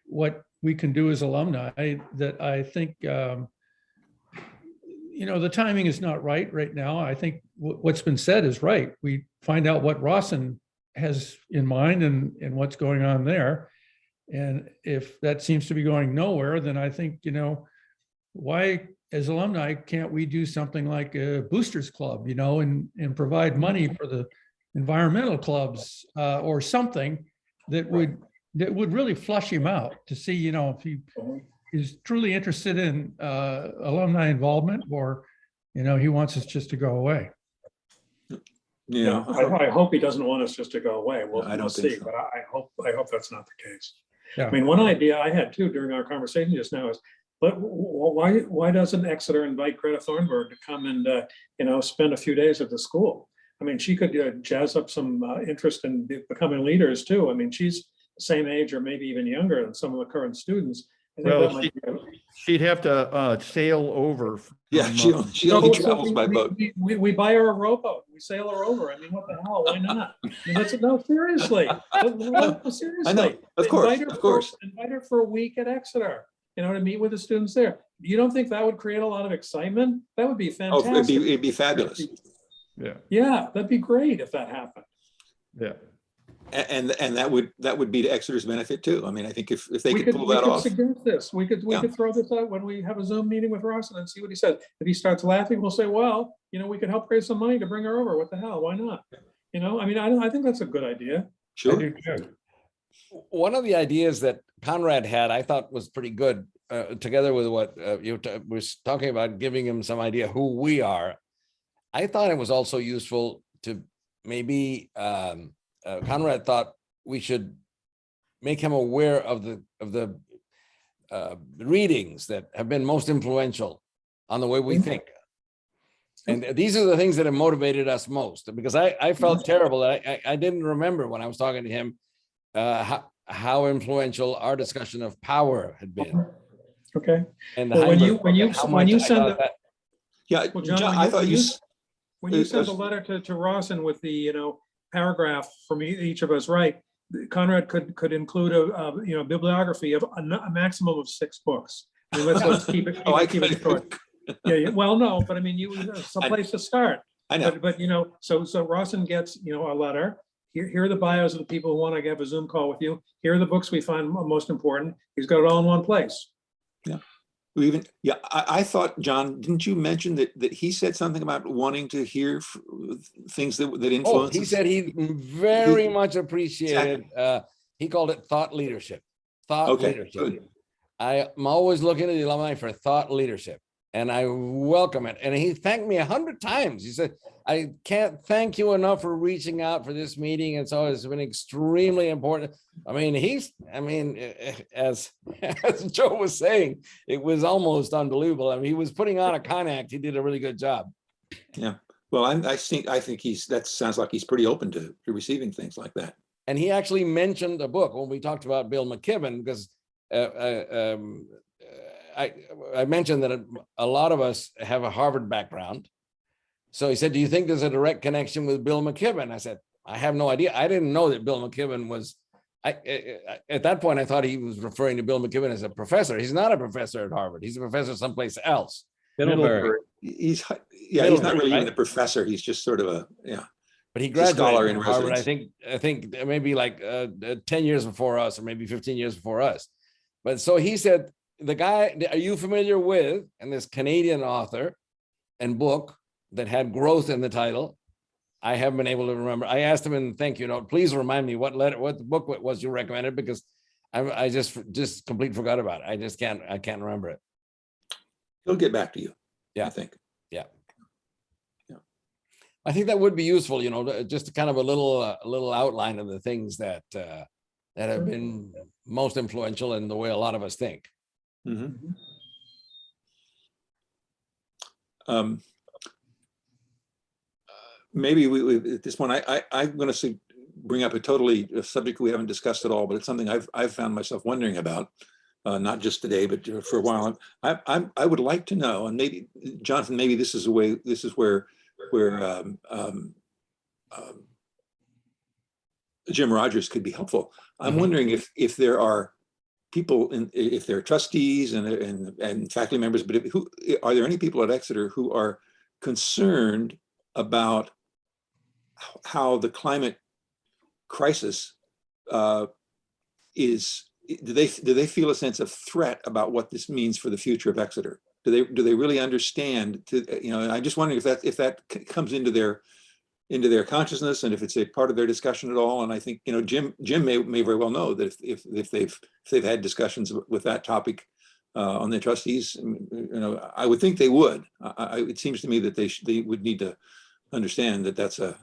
Speaker 7: what we can do as alumni that I think, the timing is not right now. I think what's been said is right. We find out what Rawson has in mind and what's going on there. And if that seems to be going nowhere, then I think, why, as alumni, can't we do something like a boosters club, and provide money for the environmental clubs or something that would really flush him out to see, if he is truly interested in alumni involvement, or, he wants us just to go away.
Speaker 2: Yeah.
Speaker 4: I hope he doesn't want us just to go away.
Speaker 2: I don't
Speaker 4: We'll
Speaker 2: think
Speaker 4: see,
Speaker 2: so.
Speaker 4: but I hope that's not the case.
Speaker 7: Yeah.
Speaker 4: I mean, one idea I had too during our conversation just now is, but why doesn't Exeter invite Greta Thunberg to come and spend a few days at the school? I mean, she could jazz up some interest in becoming leaders too. I mean, she's the same age or maybe even younger than some of the current students. I think
Speaker 5: Well,
Speaker 4: that might be
Speaker 5: she'd have to sail over.
Speaker 2: Yeah,
Speaker 5: from,
Speaker 2: she only
Speaker 4: So
Speaker 2: travels by boat.
Speaker 4: we buy her a rowboat. We sail her over. I mean, what the hell? Why not? I mean, no, seriously. Seriously.
Speaker 2: I know, of course.
Speaker 4: Invite her for a week at Exeter, to meet with the students there. You don't think that would create a lot of excitement? That would be
Speaker 2: Oh,
Speaker 4: fantastic.
Speaker 2: it'd be fabulous.
Speaker 5: yeah,
Speaker 4: Yeah, that'd be great if that happened.
Speaker 5: yeah.
Speaker 2: And that would be to Exeter's benefit too. I mean, I think if they
Speaker 4: We
Speaker 2: could pull that off.
Speaker 4: suggest this. We
Speaker 2: Yeah.
Speaker 4: could throw this out when we have a Zoom meeting with Rawson and see what he says. If he starts laughing, we'll say, well, we could help raise some money to bring her over. What the hell? Why not? I mean, I think that's a good idea.
Speaker 2: Sure.
Speaker 1: One of the ideas that Conrad had, I thought was pretty good, together with what you was talking about, giving him some idea who we are. I thought it was also useful to maybe, Conrad thought we should make him aware of the readings that have been most influential on the way we think. And these are the things that have motivated us most, because I felt terrible that I didn't remember when I was talking to him how influential our discussion of power had been.
Speaker 4: Okay.
Speaker 1: And
Speaker 4: Well, when you send the,
Speaker 2: Yeah,
Speaker 4: Well,
Speaker 2: John,
Speaker 4: John,
Speaker 2: I thought you.
Speaker 4: when you send a letter to Rawson with the, paragraph from each of us, right? Conrad could include a bibliography of a maximum of 6 books. I mean, let's keep it short. Yeah. Well, no, but I mean, it's a place to start.
Speaker 2: I know.
Speaker 4: But so Rawson gets, a letter. here are the bios of the people who want to have a Zoom call with you. Here are the books we find most important. He's got it all in one place.
Speaker 2: Yeah. I thought, John, didn't you mention that he said something about wanting to hear things that influence?
Speaker 1: Oh, he said he very much appreciated, he called it thought leadership. Thought leadership.
Speaker 2: Good.
Speaker 1: I'm always looking at the alumni for thought leadership, and I welcome it. And he thanked me 100 times. He said, I can't thank you enough for reaching out for this meeting. And so it's been extremely important. I mean, as Joe was saying, it was almost unbelievable. I mean, he was putting on a con act. He did a really good job.
Speaker 2: Yeah. Well, I think that sounds like he's pretty open to receiving things like that.
Speaker 1: And he actually mentioned a book when we talked about Bill McKibben, because I mentioned that a lot of us have a Harvard background. So he said, do you think there's a direct connection with Bill McKibben? I said, I have no idea. I didn't know that Bill McKibben was, at that point, I thought he was referring to Bill McKibben as a professor. He's not a professor at Harvard. He's a professor someplace else.
Speaker 6: Middlebury.
Speaker 2: He's not really even a professor. He's just sort of
Speaker 1: But he
Speaker 2: He's a scholar
Speaker 1: graduated
Speaker 2: in
Speaker 1: from Harvard,
Speaker 2: residence.
Speaker 1: I think maybe like 10 years before us, or maybe 15 years before us. But so he said, the guy, are you familiar with, and this Canadian author and book that had growth in the title? I haven't been able to remember. I asked him in the thank you note, please remind me what the book was you recommended, because I just completely forgot about it. I can't remember it.
Speaker 2: He'll get back to you.
Speaker 1: Yeah.
Speaker 2: I think.
Speaker 1: I think that would be useful, just kind of a little outline of the things that have been most influential in the way a lot of us think.
Speaker 2: Mhm. Maybe we at this point, I'm going to bring up a subject we haven't discussed at all, but it's something I've found myself wondering about, not just today, but for a while. I would like to know, and maybe Jonathan, maybe this is where Jim Rogers could be helpful. I'm wondering if there are people, if there are trustees and faculty members, but are there any people at Exeter who are concerned about how the climate crisis is? Do they feel a sense of threat about what this means for the future of Exeter? Do they really understand? I'm just wondering if that comes into their consciousness, and if it's a part of their discussion at all. And I think Jim may very well know that if they've had discussions with that topic on the trustees, I would think they would. It seems to me that they would need to understand that that's that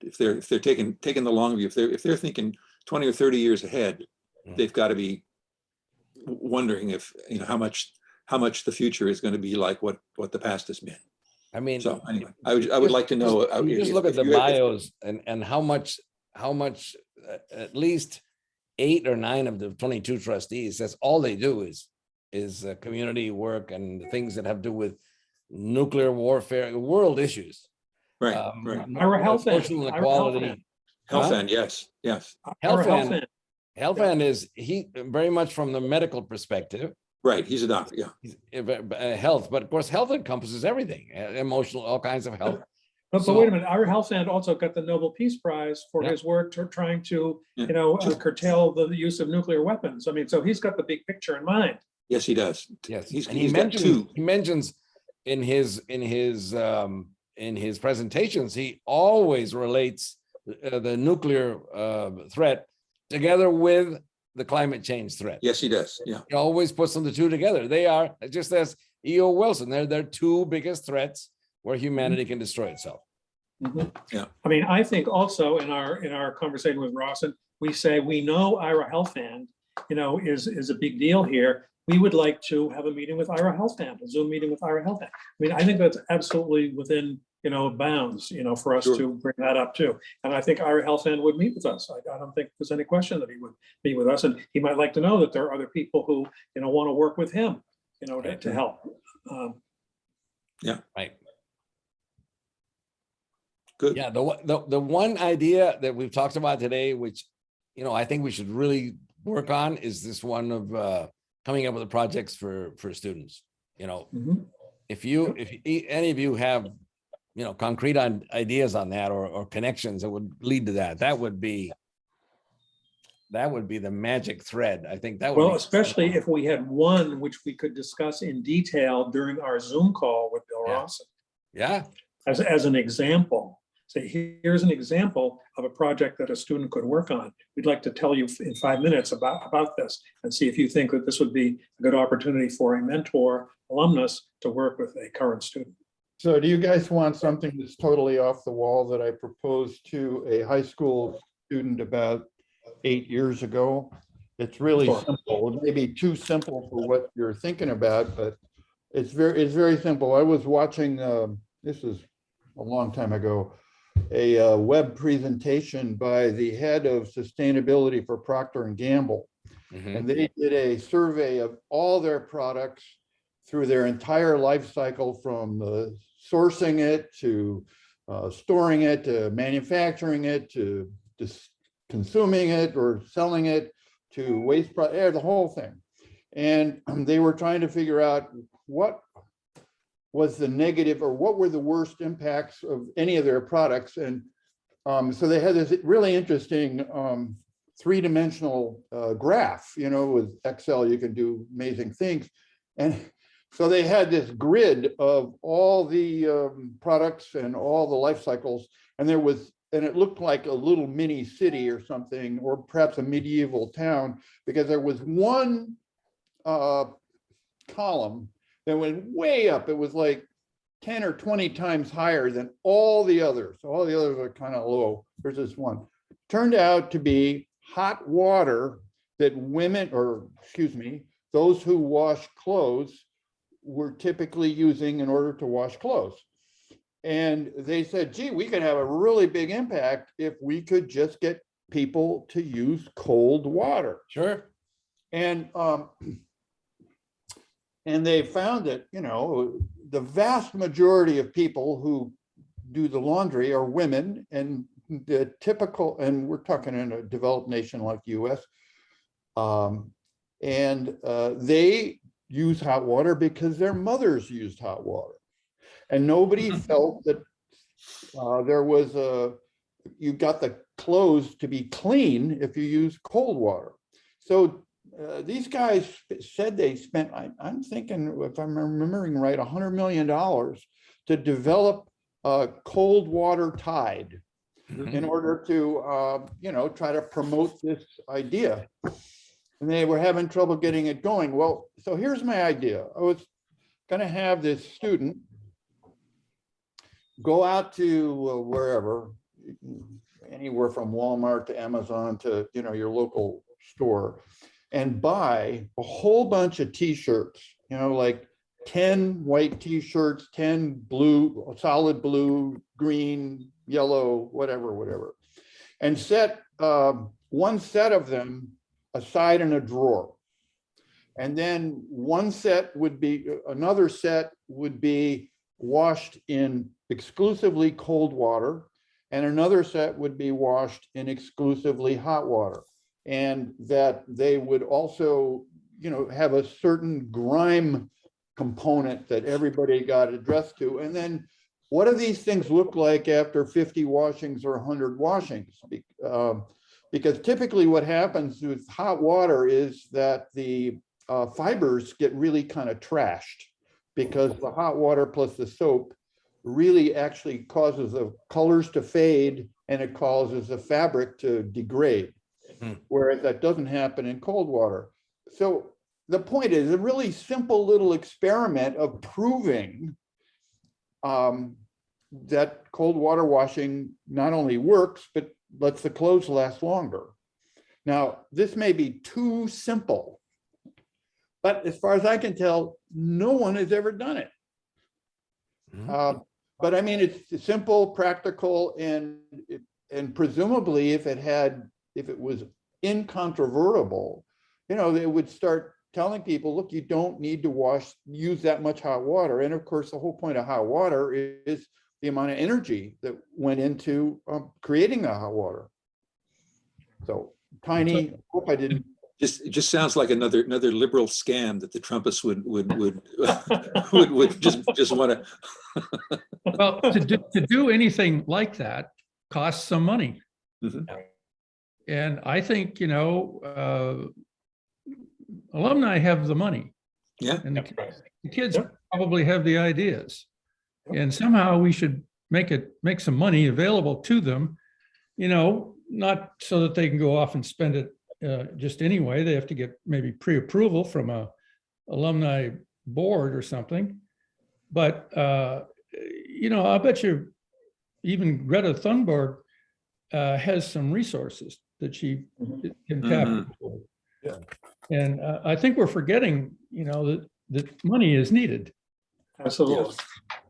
Speaker 2: if they're taking the long view, if they're thinking 20 or 30 years ahead, they've got to be wondering if how much the future is going to be like what the past has been.
Speaker 1: I mean,
Speaker 2: so anyway, I would like to know.
Speaker 1: You just look at the bios and how much at least 8 or 9 of the 22 trustees, that's all they do is community work and things that have to do with nuclear warfare, world issues.
Speaker 2: Right.
Speaker 4: Ira Health Fund.
Speaker 1: Social equality.
Speaker 2: Health Fund, yes.
Speaker 1: Health Fund is very much from the medical perspective.
Speaker 2: Right, he's a doctor, yeah.
Speaker 1: Health, but of course, health encompasses everything, emotional, all kinds of health.
Speaker 4: But wait a minute, our Health Fund also got the Nobel Peace Prize for his work trying to, curtail the use of nuclear weapons. I mean, so he's got the big picture in mind.
Speaker 2: Yes, he does.
Speaker 1: Yes,
Speaker 2: he
Speaker 1: mentions in his presentations, he always relates the nuclear threat together with the climate change threat.
Speaker 2: Yes, he does. Yeah.
Speaker 1: He always puts them the two together. They are, just as E.O. Wilson, they're two biggest threats where humanity can destroy itself.
Speaker 2: Yeah.
Speaker 4: I mean, I think also in our conversation with Rawson, we say we know Ira Health Fund, is a big deal here. We would like to have a meeting with Ira Health Fund, a Zoom meeting with Ira Health Fund. I mean, I think that's absolutely within bounds, for us to bring that up too. And I think Ira Health Fund would meet with us. I don't think there's any question that he would meet with us, and he might like to know that there are other people who want to work with him, to help.
Speaker 1: Right.
Speaker 2: Good.
Speaker 1: Yeah. The one idea that we've talked about today, which I think we should really work on, is this one of coming up with the projects for students. If any of you have concrete ideas on that or connections that would lead to that. That would be the magic thread. I think that would
Speaker 4: Well,
Speaker 1: be,
Speaker 4: especially if we had one which we could discuss in detail during our Zoom call with Bill
Speaker 1: Yeah.
Speaker 4: Rawson,
Speaker 1: yeah,
Speaker 4: as an example. Say, here's an example of a project that a student could work on. We'd like to tell you in 5 minutes about this and see if you think that this would be a good opportunity for a mentor alumnus to work with a current student.
Speaker 5: So do you guys want something that's totally off the wall that I proposed to a high school student about 8 years ago? It's really
Speaker 4: Sure.
Speaker 5: simple. It may be too simple for what you're thinking about, but it's very simple. I was watching, this is a long time ago, a web presentation by the head of sustainability for Procter & Gamble.
Speaker 1: mhm,
Speaker 5: And they did a survey of all their products through their entire life cycle, from sourcing it to storing it to manufacturing it to just consuming it or selling it to waste product, the whole thing. And they were trying to figure out what was the negative or what were the worst impacts of any of their products. And so they had this really interesting three-dimensional graph, with Excel, you can do amazing things. And so they had this grid of all the products and all the life cycles, and it looked like a little mini city or something, or perhaps a medieval town, because there was one column that went way up. It was like 10 or 20 times higher than all the others. All the others are kind of low. There's this one. Turned out to be hot water that those who wash clothes were typically using in order to wash clothes. And they said, gee, we could have a really big impact if we could just get people to use cold water.
Speaker 1: sure.
Speaker 5: And they found that, the vast majority of people who do the laundry are women, and the typical, and we're talking in a developed nation like the US, and they use hot water because their mothers used hot water. And nobody felt that you got the clothes to be clean if you use cold water. So these guys said they spent, I'm thinking, if I'm remembering right, $100 million to develop a cold water tide in order to, try to promote this idea. And they were having trouble getting it going. Well, so here's my idea. I was going to have this student go out to wherever, anywhere from Walmart to Amazon to, your local store, and buy a whole bunch of t-shirts, like 10 white t-shirts, 10 blue, solid blue, green, yellow, whatever, and set one set of them aside in a drawer. And then another set would be washed in exclusively cold water, and another set would be washed in exclusively hot water. And that they would also, have a certain grime component that everybody got addressed to. And then what do these things look like after 50 washings or 100 washings? Because typically what happens with hot water is that the fibers get really kind of trashed, because the hot water plus the soap really actually causes the colors to fade, and it causes the fabric to degrade. Whereas that doesn't happen in cold water. So the point is a really simple little experiment of proving that cold water washing not only works, but lets the clothes last longer. Now, this may be too simple, but as far as I can tell, no one has ever done it. But I mean, it's simple, practical, and presumably if it was incontrovertible, they would start telling people, look, you don't need to use that much hot water. And of course, the whole point of hot water is the amount of energy that went into creating the hot water. So tiny, hope I didn't
Speaker 2: It just sounds like another liberal scam that the Trumpists would just want to.
Speaker 7: Well, to do anything like that costs some money.
Speaker 2: Mhm.
Speaker 7: And I think, alumni have the money.
Speaker 2: Yeah.
Speaker 7: And the kids
Speaker 4: Yep.
Speaker 7: probably have the ideas. And somehow we should make some money available to them, not so that they can go off and spend it just anyway. They have to get maybe pre-approval from a alumni board or something. But, I bet you even Greta Thunberg has some resources that she can tap into.
Speaker 4: Yeah.
Speaker 7: And I think we're forgetting, that money is needed.
Speaker 4: Absolutely.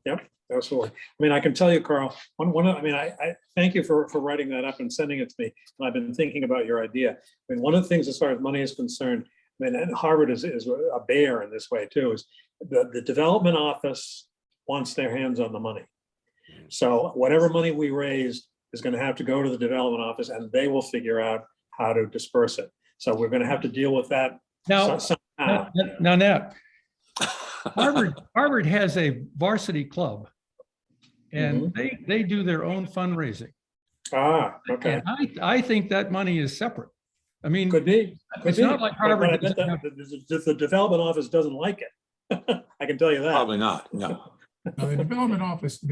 Speaker 4: Yep, absolutely. I mean, I can tell you, Carl, I thank you for writing that up and sending it to me. And I've been thinking about your idea. I mean, one of the things as far as money is concerned, and Harvard is a bear in this way too, is the development office wants their hands on the money. So whatever money we raise is going to have to go to the development office and they will figure out how to disperse it. So we're going to have to deal with that
Speaker 7: Now,
Speaker 4: somehow.
Speaker 7: Nat, Harvard has a varsity club, and they do their own fundraising.
Speaker 4: Okay.
Speaker 7: And I think that money is separate. I mean,
Speaker 4: Could be.
Speaker 7: it's not like Harvard.
Speaker 4: But I bet that the development office doesn't like it. I can tell you that.
Speaker 2: Probably not. No.
Speaker 3: Now, the development office,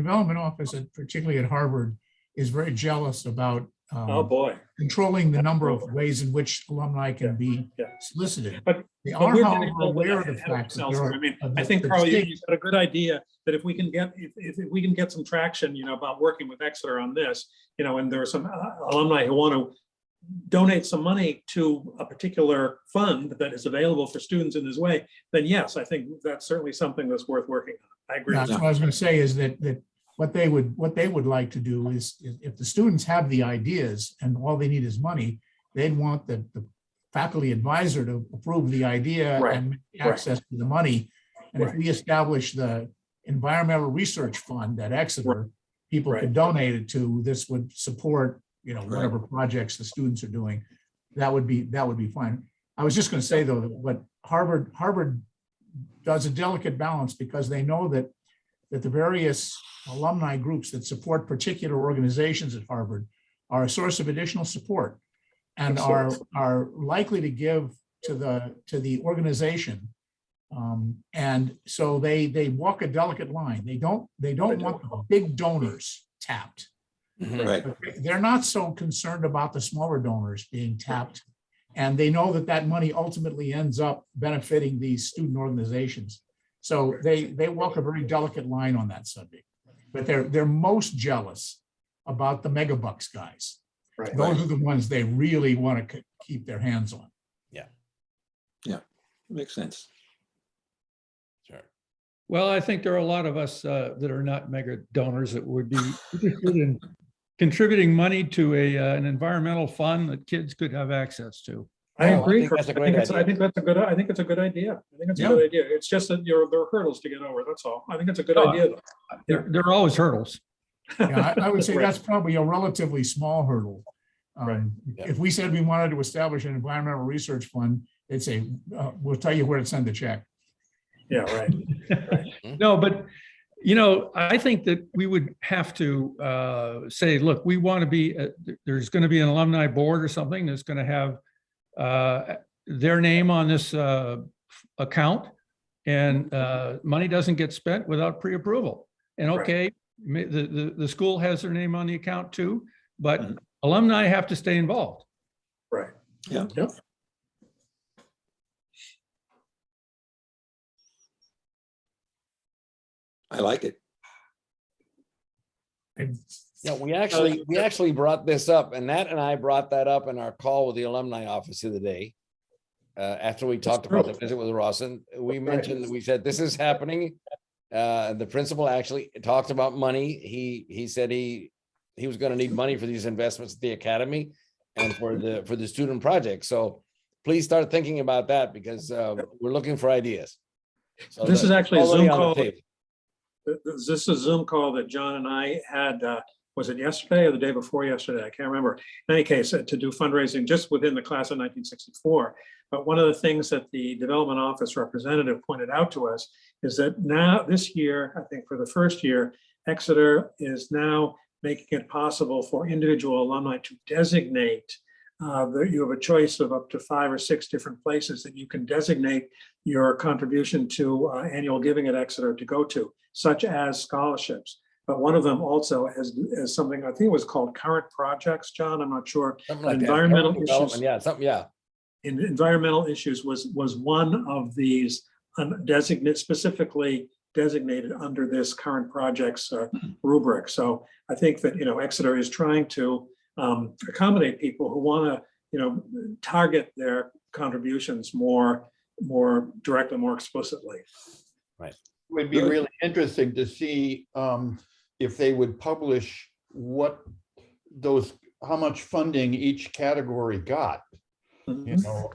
Speaker 3: and particularly at Harvard, is very jealous about
Speaker 4: Oh, boy.
Speaker 3: controlling the number of ways in which alumni can be
Speaker 4: Yeah.
Speaker 3: solicited.
Speaker 4: But
Speaker 3: They
Speaker 4: But
Speaker 3: are,
Speaker 4: we're
Speaker 3: however,
Speaker 4: getting a little bit
Speaker 3: aware of the
Speaker 4: ahead
Speaker 3: fact that
Speaker 4: ourselves
Speaker 3: there
Speaker 4: here. I mean,
Speaker 3: are.
Speaker 4: I think,
Speaker 3: the
Speaker 4: Carl,
Speaker 3: state-
Speaker 4: you've got a good idea that if we can get, if we can get some traction, about working with Exeter on this, and there are some alumni who want to donate some money to a particular fund that is available for students in this way, then yes, I think that's certainly something that's worth working on. I agree.
Speaker 3: That's what I was going to say is that what they would like to do is if the students have the ideas and all they need is money, they'd want the faculty advisor to approve the idea
Speaker 4: Right,
Speaker 3: and access to the money. And if
Speaker 4: Right.
Speaker 3: we establish the environmental research fund at Exeter, people
Speaker 4: Right.
Speaker 3: could donate it to, this would support, whatever projects the students are doing. That would be fine. I was just going to say though, that what Harvard does a delicate balance because they know that the various alumni groups that support particular organizations at Harvard are a source of additional support and are likely to give to the organization. And so they walk a delicate line. They don't want the big donors tapped.
Speaker 2: Right.
Speaker 3: They're not so concerned about the smaller donors being tapped. And they know that money ultimately ends up benefiting these student organizations. So they walk a very delicate line on that subject. But they're most jealous about the megabucks guys.
Speaker 4: Right.
Speaker 3: Those are the ones they really want to keep their hands on.
Speaker 2: Makes sense.
Speaker 1: Sure.
Speaker 7: Well, I think there are a lot of us that are not mega donors that would be interested in contributing money to an environmental fund that kids could have access to.
Speaker 4: I
Speaker 1: Oh, I
Speaker 4: agree.
Speaker 1: think that's a
Speaker 4: Carl.
Speaker 1: great
Speaker 4: I think that's a good. I think it's a good idea. It's just that there are hurdles to get over. That's all. I think it's a good
Speaker 7: Oh,
Speaker 4: idea. Though.
Speaker 7: There are always hurdles.
Speaker 3: Yeah, I would say
Speaker 4: Right.
Speaker 3: that's probably a relatively small hurdle.
Speaker 4: Right.
Speaker 3: If we said we wanted to establish an environmental research fund, they'd say, we'll tell you where to send the check.
Speaker 4: Yeah. Right.
Speaker 7: No, but, I think that we would have to say, look, we want to be, there's going to be an alumni board or something that's going to have their name on this account, and money doesn't get spent without pre-approval. And
Speaker 4: Right.
Speaker 7: okay, the school has their name on the account too, but
Speaker 2: Mhm.
Speaker 7: alumni have to stay involved.
Speaker 4: Right.
Speaker 2: Yeah.
Speaker 4: Yep.
Speaker 2: I like it.
Speaker 1: Yeah, we actually brought this up, and Nat and I brought that up in our call with the alumni office of the day. After we talked about the visit with Ross, and we mentioned, we said, this is happening. The principal actually talked about money. He said he was going to need money for these investments at the academy and for the student project. So please start thinking about that, because we're looking for ideas. So
Speaker 4: This is actually a
Speaker 1: already
Speaker 4: Zoom
Speaker 1: on the
Speaker 4: call.
Speaker 1: table.
Speaker 4: This is a Zoom call that John and I had, was it yesterday or the day before yesterday? I can't remember. In any case, to do fundraising just within the class of 1964. But one of the things that the development office representative pointed out to us is that now this year, I think for the first year, Exeter is now making it possible for individual alumni to designate you have a choice of up to 5 or 6 different places that you can designate your contribution to annual giving at Exeter to go to, such as scholarships. But one of them also has something, I think it was called current projects, John, I'm not sure.
Speaker 1: Something like that.
Speaker 4: Environmental
Speaker 1: Development,
Speaker 4: issues.
Speaker 1: yeah, something, yeah.
Speaker 4: Environmental issues was one of these specifically designated under this current projects rubric. So I think that, Exeter is trying to accommodate people who want to, target their contributions more directly, more explicitly.
Speaker 1: Right.
Speaker 5: It would be really interesting to see if they would publish how much funding each category got. So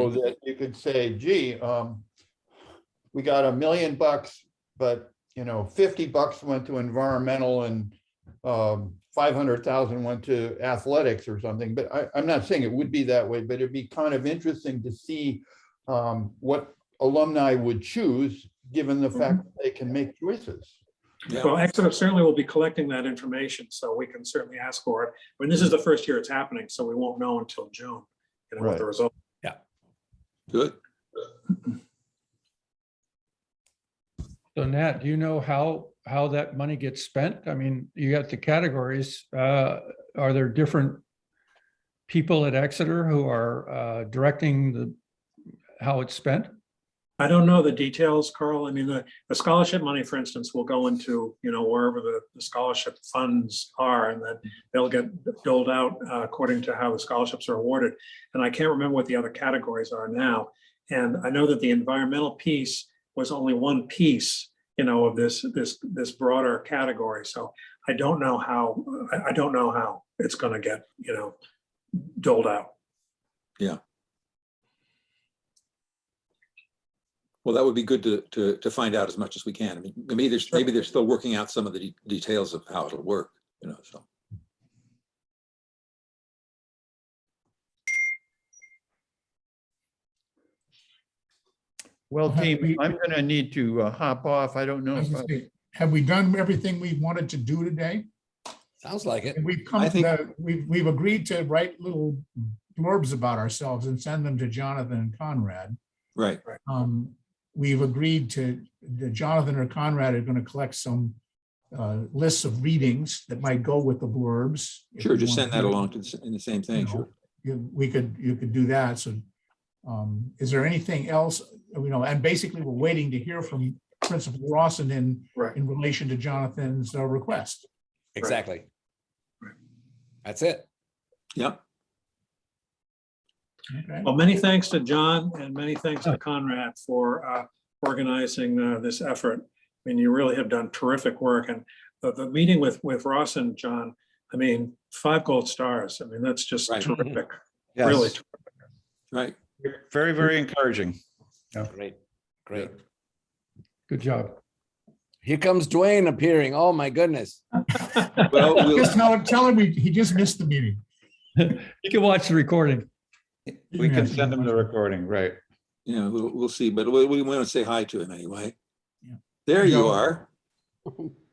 Speaker 5: that you could say, gee, we got $1 million, but $50 went to environmental and 500,000 went to athletics or something. But I'm not saying it would be that way, but it'd be kind of interesting to see what alumni would choose, given the fact that they can make choices.
Speaker 2: Yeah.
Speaker 4: Well, Exeter certainly will be collecting that information, so we can certainly ask for it. I mean, this is the first year it's happening, so we won't know until June, what
Speaker 5: Right.
Speaker 4: the result.
Speaker 2: Good.
Speaker 7: So Nat, do you know how that money gets spent? I mean, you got the categories. Are there different people at Exeter who are directing how it's spent?
Speaker 4: I don't know the details, Carl. I mean, the scholarship money, for instance, will go into, wherever the scholarship funds are, and that they'll get doled out according to how the scholarships are awarded. And I can't remember what the other categories are now. And I know that the environmental piece was only one piece, of this broader category. So I don't know how it's going to get, doled out.
Speaker 2: Yeah. Well, that would be good to find out as much as we can. I mean, maybe they're still working out some of the details of how it'll work, so.
Speaker 5: Well, team, I'm going to need to hop off. I don't know.
Speaker 3: I was gonna say, have we done everything we wanted to do today?
Speaker 1: Sounds like it.
Speaker 3: And we've agreed to write little blurbs about ourselves and send them to Jonathan and Conrad.
Speaker 2: Right.
Speaker 3: We've agreed that Jonathan or Conrad are going to collect some lists of readings that might go with the blurbs.
Speaker 2: Sure, just send that along in the same thing, sure.
Speaker 3: You could do that. So is there anything else, and basically we're waiting to hear from Principal Rawson in relation to Jonathan's request.
Speaker 1: Exactly.
Speaker 4: Right.
Speaker 1: That's it.
Speaker 2: Yep.
Speaker 3: Okay.
Speaker 4: Well, many thanks to John and many thanks to Conrad for organizing this effort. I mean, you really have done terrific work, and the meeting with Rawson, John, I mean, 5 gold stars. I mean, that's just
Speaker 1: Right.
Speaker 4: terrific.
Speaker 6: Yes.
Speaker 4: Really terrific.
Speaker 2: Right.
Speaker 6: Very, very encouraging.
Speaker 1: Great. Great.
Speaker 7: Good job.
Speaker 1: Here comes Dwayne appearing. Oh, my goodness.
Speaker 2: Well,
Speaker 3: Just tell him he just missed the meeting.
Speaker 7: You can watch the recording.
Speaker 6: We can send them the recording, right?
Speaker 2: yeah, we'll see, but we want to say hi to him anyway.
Speaker 3: Yeah.
Speaker 2: There you
Speaker 3: Joe.
Speaker 2: are.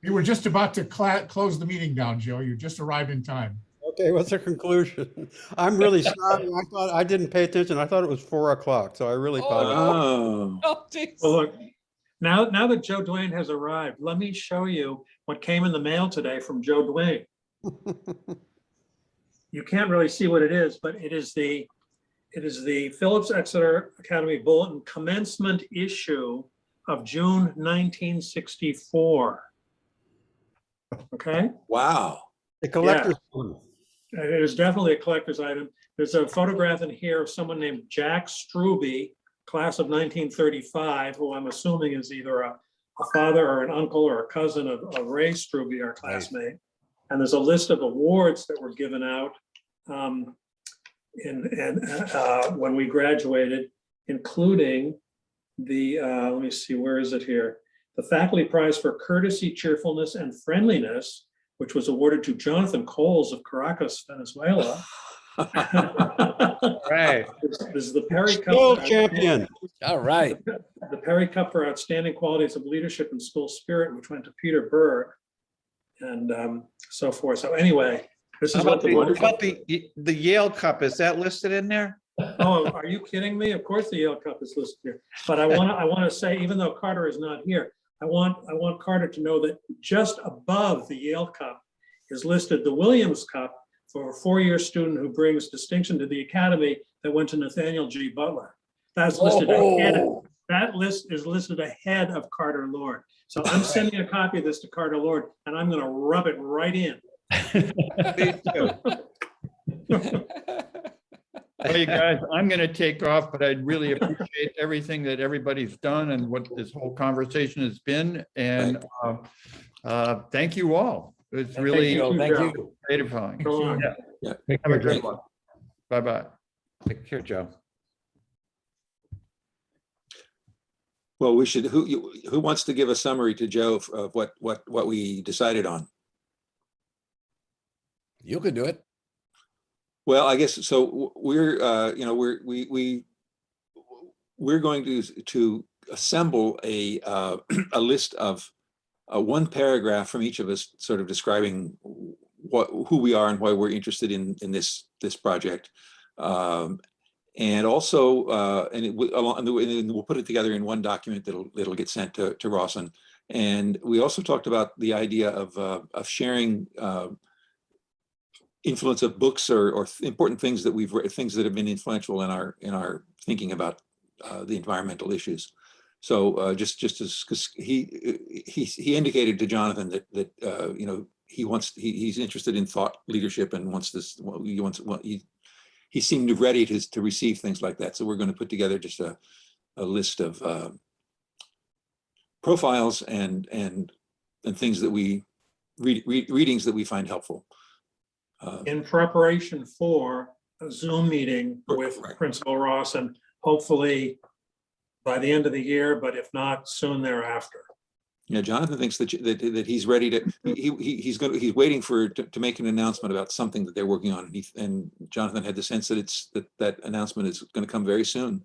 Speaker 3: You were just about to close the meeting down, Joe. You just arrived in time.
Speaker 8: Okay, what's the conclusion? I'm really sorry. I didn't pay attention. I thought it was 4 o'clock, so I really apologize.
Speaker 2: Oh,
Speaker 1: Oh, geez.
Speaker 4: Well, look, now that Joe Dwayne has arrived, let me show you what came in the mail today from Joe Dwayne. You can't really see what it is, but it is the Phillips Exeter Academy Bulletin commencement issue of June 1964. Okay,
Speaker 2: wow.
Speaker 8: The collector's one.
Speaker 4: it is definitely a collector's item. There's a photograph in here of someone named Jack Struby, class of 1935, who I'm assuming is either a father or an uncle or a cousin of Ray Struby, our classmate. And there's a list of awards that were given out when we graduated, including the, let me see, where is it here? The Faculty Prize for Courtesy, Cheerfulness, and Friendliness, which was awarded to Jonathan Coles of Caracas, Venezuela.
Speaker 6: Right.
Speaker 4: This is the Perry Cup.
Speaker 8: Still champion.
Speaker 1: All right.
Speaker 4: The Perry Cup for Outstanding Qualities of Leadership and School Spirit, which went to Peter Berg, and so forth. So anyway, this
Speaker 6: How
Speaker 4: is what
Speaker 6: about
Speaker 4: the
Speaker 6: the Yale Cup? Is that listed in there?
Speaker 4: Oh, are you kidding me? Of course the Yale Cup is listed here. But I want to say, even though Carter is not here, I want Carter to know that just above the Yale Cup is listed the Williams Cup for a four-year student who brings distinction to the academy that went to Nathaniel G. Butler. That's listed ahead. That list is listed ahead of Carter Lord. So I'm sending a copy of this to Carter Lord, and I'm going to rub it right in.
Speaker 6: Please do.
Speaker 5: Well, you guys, I'm going to take off, but I really appreciate everything that everybody's done and what this whole conversation has been. And thank you all. It's really
Speaker 1: Thank you.
Speaker 5: gratifying.
Speaker 4: Go on.
Speaker 5: Yeah.
Speaker 7: Take
Speaker 5: Have a
Speaker 7: care.
Speaker 5: great one. Bye-bye.
Speaker 6: Take care, Joe.
Speaker 2: Well, we should, who wants to give a summary to Joe of what we decided on?
Speaker 1: You could do it.
Speaker 2: Well, I guess, so we're, we're going to assemble a list of one paragraph from each of us, sort of describing who we are and why we're interested in this project. And also, and we'll put it together in one document that'll get sent to Rawson. And we also talked about the idea of sharing influence of books or important things that we've read, things that have been influential in our thinking about the environmental issues. So just as, because he indicated to Jonathan that he's interested in thought leadership and wants this. He seemed ready to receive things like that. So we're going to put together just a list of profiles and things that we readings that we find helpful.
Speaker 4: In preparation for a Zoom meeting with Principal Ross, and hopefully by the end of the year, but if not, soon thereafter.
Speaker 2: Yeah, Jonathan thinks that he's ready to. He's waiting to make an announcement about something that they're working on, and Jonathan had the sense that that announcement is going to come very soon,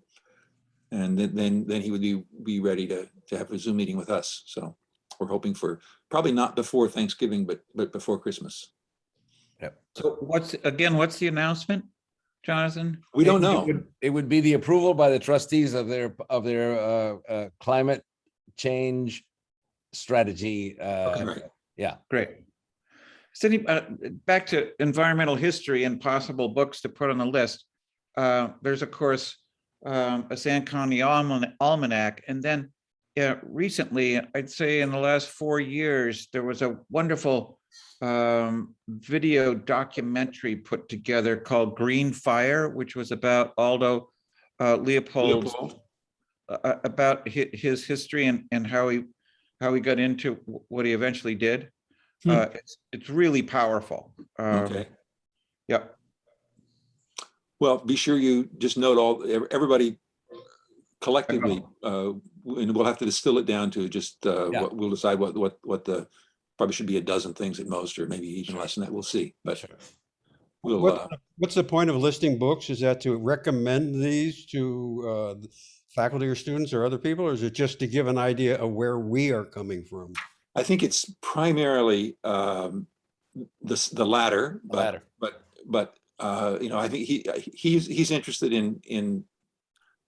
Speaker 2: and then he would be ready to have a Zoom meeting with us. So we're hoping for probably not before Thanksgiving, but before Christmas.
Speaker 1: Yep.
Speaker 6: So what's the announcement, Jonathan?
Speaker 2: We don't know.
Speaker 1: It would be the approval by the trustees of their climate change strategy.
Speaker 2: Right.
Speaker 1: Yeah.
Speaker 6: Great. Cindy, back to environmental history and possible books to put on the list. There's, of course, a San County Almanac. And then recently, I'd say in the last 4 years, there was a wonderful video documentary put together called Green Fire, which was about Aldo Leopold, about his history and how he got into what he eventually did. It's really powerful.
Speaker 2: Okay.
Speaker 6: Yep.
Speaker 2: Well, be sure you just note everybody collectively, and we'll have to distill it down to just we'll decide what the probably should be a dozen things at most, or maybe even less than that. We'll see. But we'll.
Speaker 8: What's the point of listing books? Is that to recommend these to faculty or students or other people, or is it just to give an idea of where we are coming from?
Speaker 2: I think it's primarily the latter, but I think he's interested in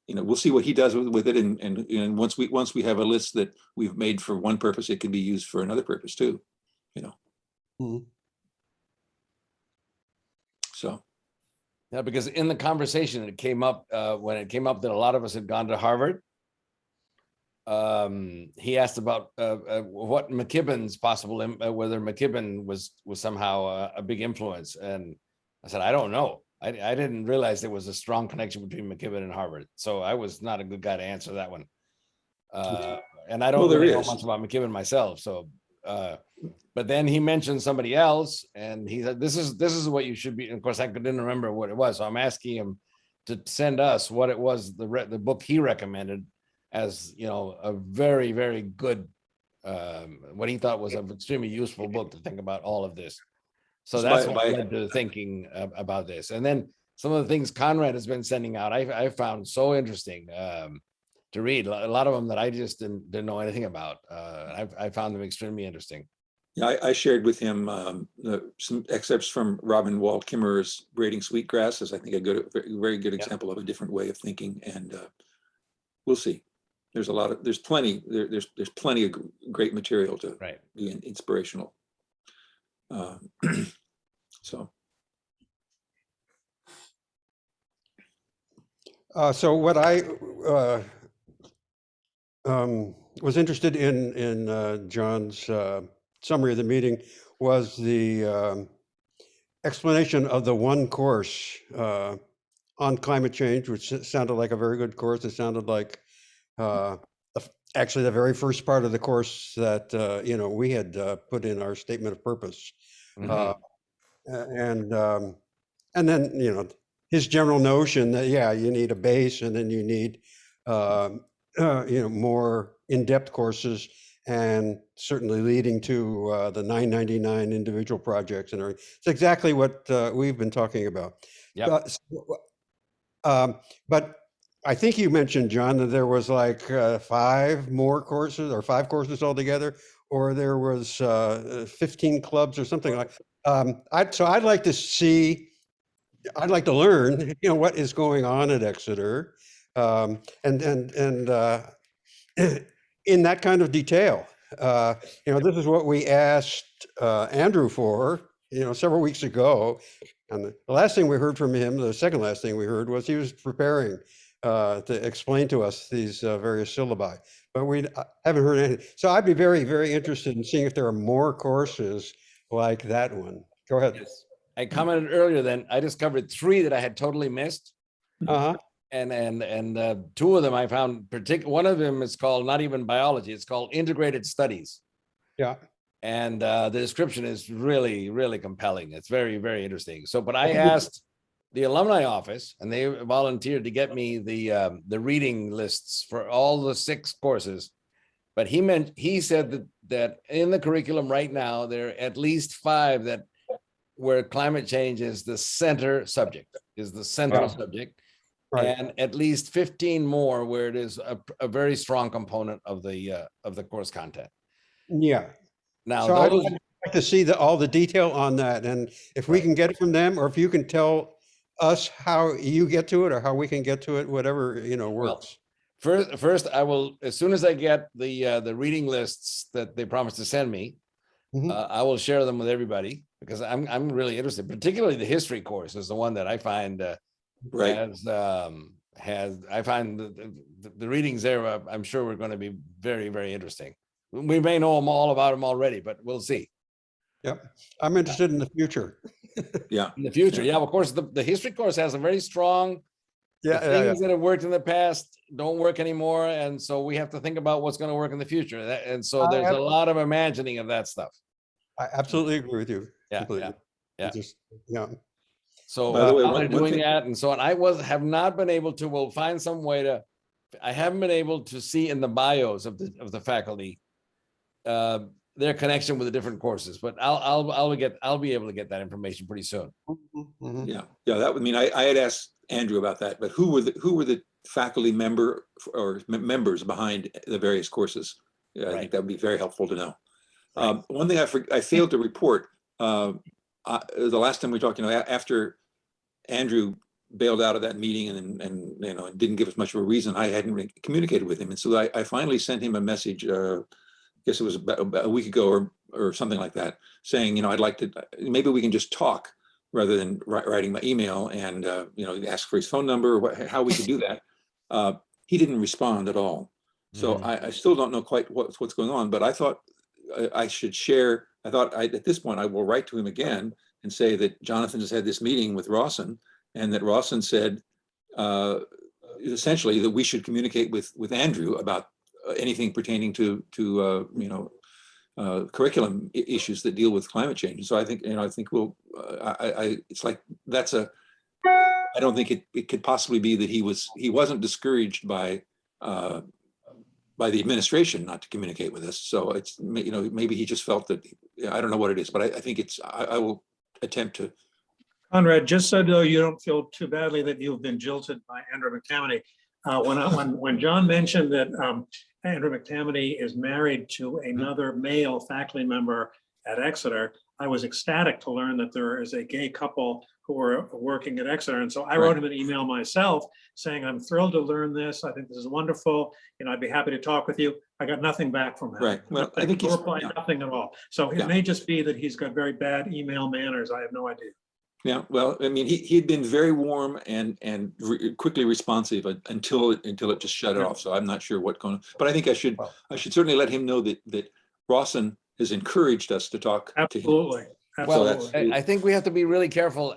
Speaker 2: we'll see what he does with it, and once we have a list that we've made for one purpose, it can be used for another purpose too.
Speaker 8: Mm-hmm.
Speaker 2: So.
Speaker 1: Yeah, because in the conversation, it came up when it came up that a lot of us had gone to Harvard. He asked about what McKibben's possible, whether McKibben was somehow a big influence, and I said I don't know. I didn't realize there was a strong connection between McKibben and Harvard, so I was not a good guy to answer that one. And I don't really know much about McKibben myself, so. But then he mentioned somebody else, and he said, "This is what you should be." And of course, I didn't remember what it was, so I'm asking him to send us what it was, the book he recommended as a very, very good, what he thought was an extremely useful book to think about all of this. So
Speaker 2: So
Speaker 1: that's
Speaker 2: by-
Speaker 1: what
Speaker 2: by-
Speaker 1: led to thinking about this. And then some of the things Conrad has been sending out, I found so interesting to read. A lot of them that I just didn't know anything about. I found them extremely interesting.
Speaker 2: Yeah, I shared with him some excerpts from Robin Wall Kimmerer's Braiding Sweetgrass as I think a good, very good example of a different way of thinking. And we'll see. There's plenty of great material to
Speaker 1: Right.
Speaker 2: be inspirational. So.
Speaker 8: So what I was interested in John's summary of the meeting was the explanation of the one course on climate change, which sounded like a very good course. It sounded like actually the very first part of the course that we had put in our statement of purpose.
Speaker 1: Mhm.
Speaker 8: And then his general notion that you need a base and then you need more in-depth courses, and certainly leading to the 999 individual projects and everything. It's exactly what we've been talking about.
Speaker 1: Yep.
Speaker 8: But I think you mentioned, John, that there was like 5 courses altogether, or there was 15 clubs or something like. So I'd like to learn, what is going on at Exeter, and in that kind of detail. This is what we asked Andrew for, several weeks ago. And the last thing we heard from him, the second last thing we heard, was he was preparing to explain to us these various syllabi. But we haven't heard anything. So I'd be very, very interested in seeing if there are more courses like that one. Go ahead.
Speaker 1: Yes. I commented earlier, then I discovered 3 that I had totally missed.
Speaker 8: Uh-huh.
Speaker 1: And 2 of them I found one of them is called not even biology, it's called integrated studies.
Speaker 8: Yeah.
Speaker 1: And the description is really, really compelling. It's very, very interesting. So, but I asked the alumni office, and they volunteered to get me the reading lists for all the 6 courses. But he said that in the curriculum right now, there are at least 5 where climate change is the center subject, is the central subject.
Speaker 8: Right.
Speaker 1: And at least 15 more where it is a very strong component of the course content.
Speaker 8: Yeah.
Speaker 1: Now,
Speaker 8: So I'd
Speaker 1: those,
Speaker 8: like to see all the detail on that, and if we can get it from them, or if you can tell us how you get to it, or how we can get to it, whatever works.
Speaker 1: first, I will, as soon as I get the reading lists that they promised to send me,
Speaker 8: Mhm.
Speaker 1: I will share them with everybody, because I'm really interested. Particularly the history course is the one that I find
Speaker 2: Right.
Speaker 1: I find the readings there. I'm sure we're going to be very, very interesting. We may know all about them already, but we'll see.
Speaker 8: Yep. I'm interested in the future.
Speaker 2: Yeah.
Speaker 1: In the future, yeah, of course, the history course has a very strong, the
Speaker 8: Yeah.
Speaker 1: things that have worked in the past don't work anymore, and so we have to think about what's going to work in the future. And so there's a lot of imagining of that stuff.
Speaker 8: I absolutely agree with you.
Speaker 1: Yeah,
Speaker 8: completely.
Speaker 1: yeah.
Speaker 8: Yeah.
Speaker 1: So
Speaker 2: By the way,
Speaker 1: I'm
Speaker 2: one
Speaker 1: doing
Speaker 2: thing-
Speaker 1: that and so on. Have not been able to. We'll find some way to. I haven't been able to see in the bios of the faculty their connection with the different courses, but I'll be able to get that information pretty soon.
Speaker 8: Mhm.
Speaker 2: Yeah, that would mean I had asked Andrew about that, but who were the faculty members behind the various courses? Yeah, I
Speaker 1: Right.
Speaker 2: think that would be very helpful to know.
Speaker 1: Right.
Speaker 2: One thing I failed to report the last time we talked, after Andrew bailed out of that meeting and didn't give us much of a reason, I hadn't really communicated with him, and so I finally sent him a message. I guess it was about a week ago or something like that, saying, I'd like to, maybe we can just talk rather than writing my email, and ask for his phone number, or how we could do that. He didn't respond at all. So I still don't know quite what's going on, but I thought I should share. I thought at this point I will write to him again and say that Jonathan has had this meeting with Rawson, and that Rawson said essentially that we should communicate with Andrew about anything pertaining to curriculum issues that deal with climate change. So I think we'll. It's like I don't think it could possibly be that he wasn't discouraged by the administration not to communicate with us. So it's maybe he just felt that, I don't know what it is, but I think I will attempt to.
Speaker 4: Conrad, just so though you don't feel too badly that you've been jilted by Andrew McTammany, when John mentioned that Andrew McTammany is married to another male faculty member at Exeter, I was ecstatic to learn that there is a gay couple who are working at Exeter. And so I wrote him an email myself saying, I'm thrilled to learn this. I think this is wonderful. You know, I'd be happy to talk with you. I got nothing back from him.
Speaker 2: Right. Well, I think
Speaker 4: he
Speaker 2: he's
Speaker 4: replied nothing at all. So it may just be that he's got very bad email manners. I have no idea.
Speaker 2: Yeah, well, I mean, he had been very warm and quickly responsive until it just shut it off. So I'm not sure what's going on. But I think I should certainly let him know that Rawson has encouraged us to talk to him.
Speaker 4: Absolutely.
Speaker 1: Well, I think we have to be really careful.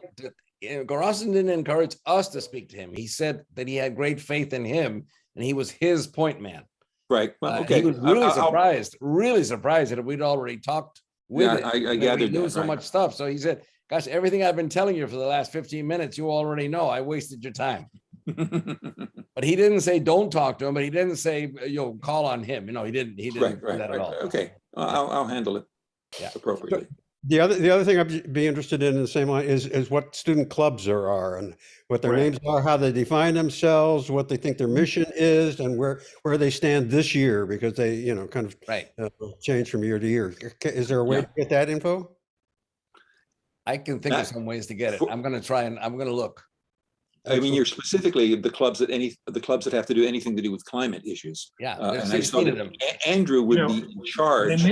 Speaker 1: Rawson didn't encourage us to speak to him. He said that he had great faith in him and he was his point man.
Speaker 2: Right. Well, okay.
Speaker 1: He was really surprised that we'd already talked with him.
Speaker 2: I gathered
Speaker 1: knew
Speaker 2: that,
Speaker 1: so much stuff. So he said, gosh, everything I've been telling you for the last 15 minutes, you already know. I wasted your time. But he didn't say don't talk to him, but he didn't say call on him. He didn't do that at all.
Speaker 2: Okay. I'll handle it appropriately.
Speaker 8: The other thing I'd be interested in the same line is what student clubs there are and what their names are, how they define themselves, what they think their mission is, and where they stand this year, because they kind of change from year to year. Is there a way to get that info?
Speaker 1: I can think of some ways to get it. I'm going to try and I'm going to look.
Speaker 2: I mean, you're specifically the clubs that have to do anything to do with climate issues.
Speaker 1: Yeah,
Speaker 2: and I saw that Andrew would be in charge.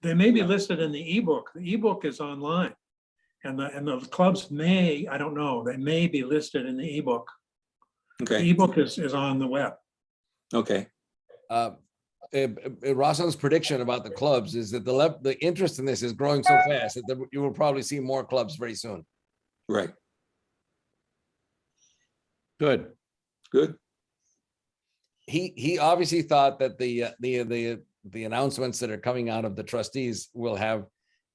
Speaker 4: They may be listed in the ebook. The ebook is online, and the clubs may, I don't know, they may be listed in the ebook.
Speaker 2: Okay.
Speaker 4: The ebook is on the web.
Speaker 2: Okay.
Speaker 1: Rawson's prediction about the clubs is that the interest in this is growing so fast that you will probably see more clubs very soon.
Speaker 2: Right.
Speaker 6: Good.
Speaker 1: He obviously thought that the announcements that are coming out of the trustees will have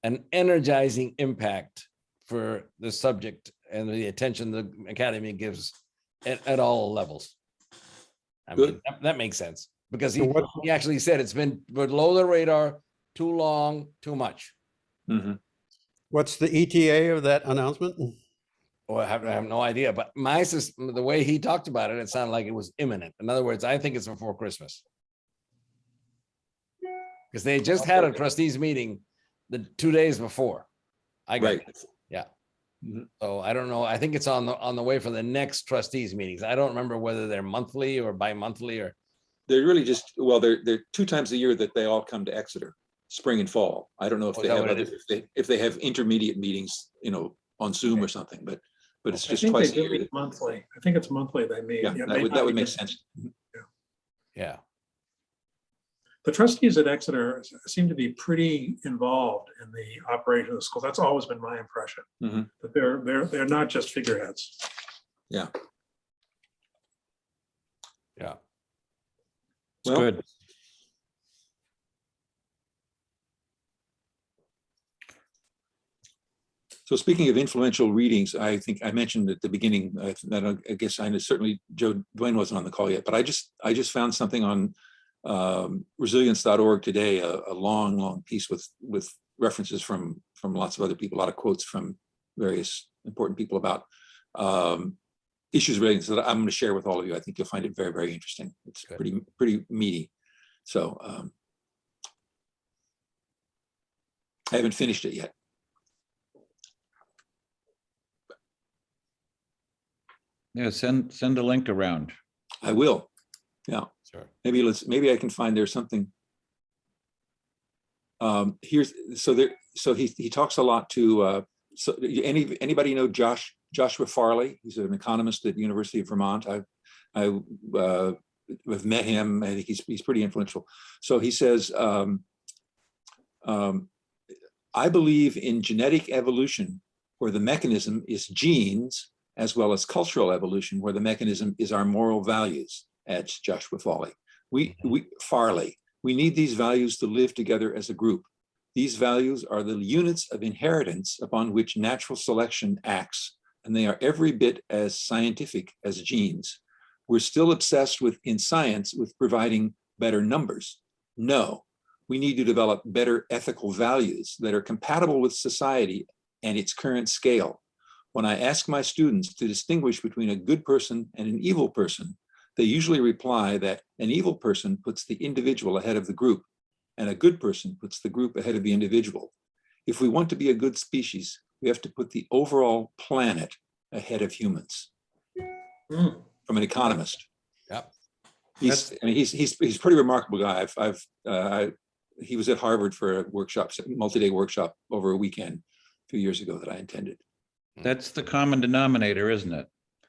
Speaker 1: an energizing impact for the subject and the attention the academy gives at all levels. I mean, that makes sense, because he actually said it's been below the radar too long, too much.
Speaker 2: Mm-hmm.
Speaker 8: What's the ETA of that announcement?
Speaker 1: Oh, I have no idea, but the way he talked about it, it sounded like it was imminent. In other words, I think it's before Christmas. Because they just had a trustees meeting the 2 days before. Yeah.
Speaker 2: Mm-hmm.
Speaker 1: So I don't know. I think it's on the way for the next trustees meetings. I don't remember whether they're monthly or bi-monthly or.
Speaker 2: They're really just, well, they're 2 times a year that they all come to Exeter, spring and fall. I don't know if they have if they have intermediate meetings, on Zoom or something, but it's just twice a year.
Speaker 4: Monthly. I think it's monthly they meet.
Speaker 2: Yeah, that would make sense.
Speaker 1: Yeah.
Speaker 4: The trustees at Exeter seem to be pretty involved in the operation of the school. That's always been my impression.
Speaker 2: Mm-hmm.
Speaker 4: That they're not just figureheads.
Speaker 2: Yeah.
Speaker 1: Yeah.
Speaker 2: Well,
Speaker 6: Good.
Speaker 2: So speaking of influential readings, I think I mentioned at the beginning that I guess certainly Dwayne wasn't on the call yet, but I just found something on resilience.org today, a long piece with references from lots of other people, a lot of quotes from various important people about issues relating to that I'm going to share with all of you. I think you'll find it very, very interesting. It's pretty meaty. So I haven't finished it yet.
Speaker 6: Yeah, send a link around.
Speaker 2: I will. Yeah.
Speaker 1: Sure.
Speaker 2: Maybe I can find there's something. So he talks a lot to so anybody know Joshua Farley? He's an economist at the University of Vermont. I've met him. I think he's pretty influential. So he says, I believe in genetic evolution, where the mechanism is genes, as well as cultural evolution, where the mechanism is our moral values, adds Joshua Farley. We need these values to live together as a group. These values are the units of inheritance upon which natural selection acts, and they are every bit as scientific as genes. We're still obsessed in science with providing better numbers. No, we need to develop better ethical values that are compatible with society and its current scale. When I ask my students to distinguish between a good person and an evil person, they usually reply that an evil person puts the individual ahead of the group, and a good person puts the group ahead of the individual. If we want to be a good species, we have to put the overall planet ahead of humans. From an economist.
Speaker 1: Yep.
Speaker 2: He's a pretty remarkable guy. He was at Harvard for a workshop, multi-day workshop over a weekend a few years ago that I attended.
Speaker 6: That's the common denominator, isn't it?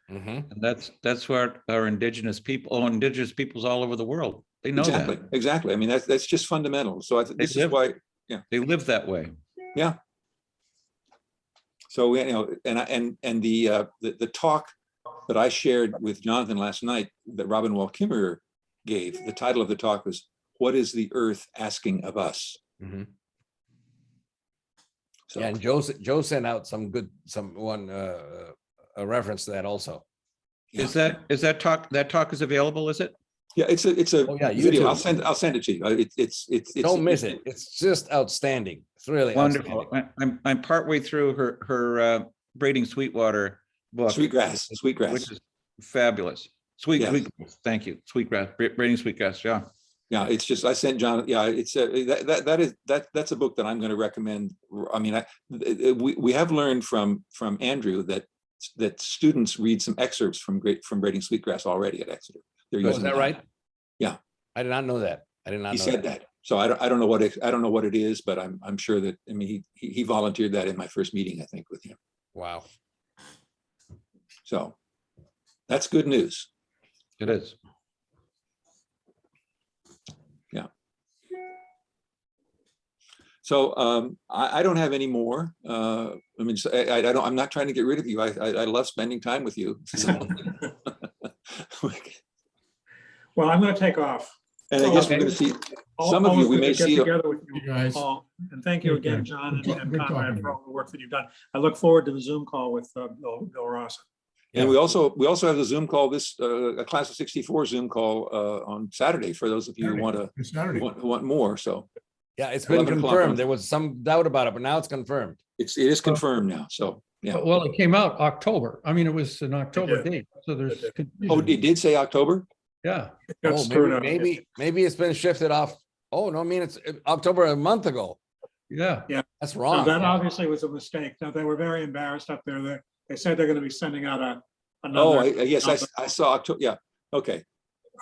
Speaker 1: Mhm.
Speaker 6: And that's where our indigenous peoples all over the world, they know
Speaker 2: Exactly,
Speaker 6: that.
Speaker 2: exactly. I mean, that's just fundamental. So this is why,
Speaker 6: They live that way.
Speaker 2: yeah. So, you know, and the talk that I shared with Jonathan last night that Robin Wall Kimmerer gave, the title of the talk was, "What is the Earth asking of us?"
Speaker 1: Mhm.
Speaker 2: So,
Speaker 1: Yeah, and Joe sent out a reference to that also.
Speaker 2: yeah.
Speaker 6: Is that talk is available, is it?
Speaker 2: Yeah, it's a
Speaker 1: Oh, yeah,
Speaker 2: video.
Speaker 1: YouTube.
Speaker 2: I'll send it to you. It's
Speaker 1: Don't miss it. It's just outstanding. It's really
Speaker 6: Wonderful.
Speaker 1: outstanding.
Speaker 6: I'm partway through her Braiding Sweetwater book.
Speaker 2: Sweetgrass,
Speaker 6: Which is fabulous.
Speaker 2: Yes.
Speaker 6: Sweetgrass, thank you. Sweetgrass, Braiding Sweetgrass, yeah.
Speaker 2: Yeah, it's just, I sent John, yeah, it's that's a book that I'm going to recommend. I mean, we have learned from Andrew that students read some excerpts from Braiding Sweetgrass already at Exeter. They're
Speaker 1: Oh, is
Speaker 2: using
Speaker 1: that
Speaker 2: that.
Speaker 1: right?
Speaker 2: Yeah.
Speaker 1: I did not know that. I did not
Speaker 2: He
Speaker 1: know
Speaker 2: said that. So I don't know what it is, but I'm sure that, I mean, he volunteered that in my first meeting, I think, with him.
Speaker 1: Wow.
Speaker 2: So that's good news.
Speaker 6: It is.
Speaker 2: Yeah. So I don't have any more. I mean, I'm not trying to get rid of you. I love spending time with you. So.
Speaker 4: Well, I'm going to take off.
Speaker 2: And I guess we're going to see some of you. We may
Speaker 4: Always good to
Speaker 2: see.
Speaker 4: get together with
Speaker 3: You
Speaker 4: you,
Speaker 3: guys.
Speaker 4: Paul, and thank you
Speaker 3: Take care.
Speaker 4: again, John
Speaker 3: Good
Speaker 4: and
Speaker 3: talking
Speaker 4: Conrad,
Speaker 3: to
Speaker 4: for
Speaker 3: you.
Speaker 4: all the work that you've done. I look forward to the Zoom call with Bill Ross.
Speaker 2: And we also have the Zoom call, a class of 64 Zoom call on Saturday for those of you who want
Speaker 3: It's Saturday.
Speaker 2: who want more. So
Speaker 1: Yeah, it's been
Speaker 2: 11 o'clock
Speaker 1: confirmed.
Speaker 2: on-
Speaker 1: There was some doubt about it, but now it's confirmed.
Speaker 2: it is confirmed now. So yeah.
Speaker 7: Well, it came out October. I mean, it was an October
Speaker 4: did.
Speaker 7: date, so there's.
Speaker 4: It
Speaker 2: Oh,
Speaker 7: confusion.
Speaker 2: it did say October?
Speaker 7: Yeah,
Speaker 4: It got
Speaker 1: Oh,
Speaker 4: screwed up.
Speaker 1: maybe it's been shifted off. Oh, no, I mean, it's October a month ago.
Speaker 7: yeah.
Speaker 1: That's
Speaker 4: No,
Speaker 1: wrong.
Speaker 4: that obviously was a mistake. No, they were very embarrassed up there. They said they're going to be sending out
Speaker 2: Oh,
Speaker 4: another.
Speaker 2: yes, I saw October. Yeah. Okay.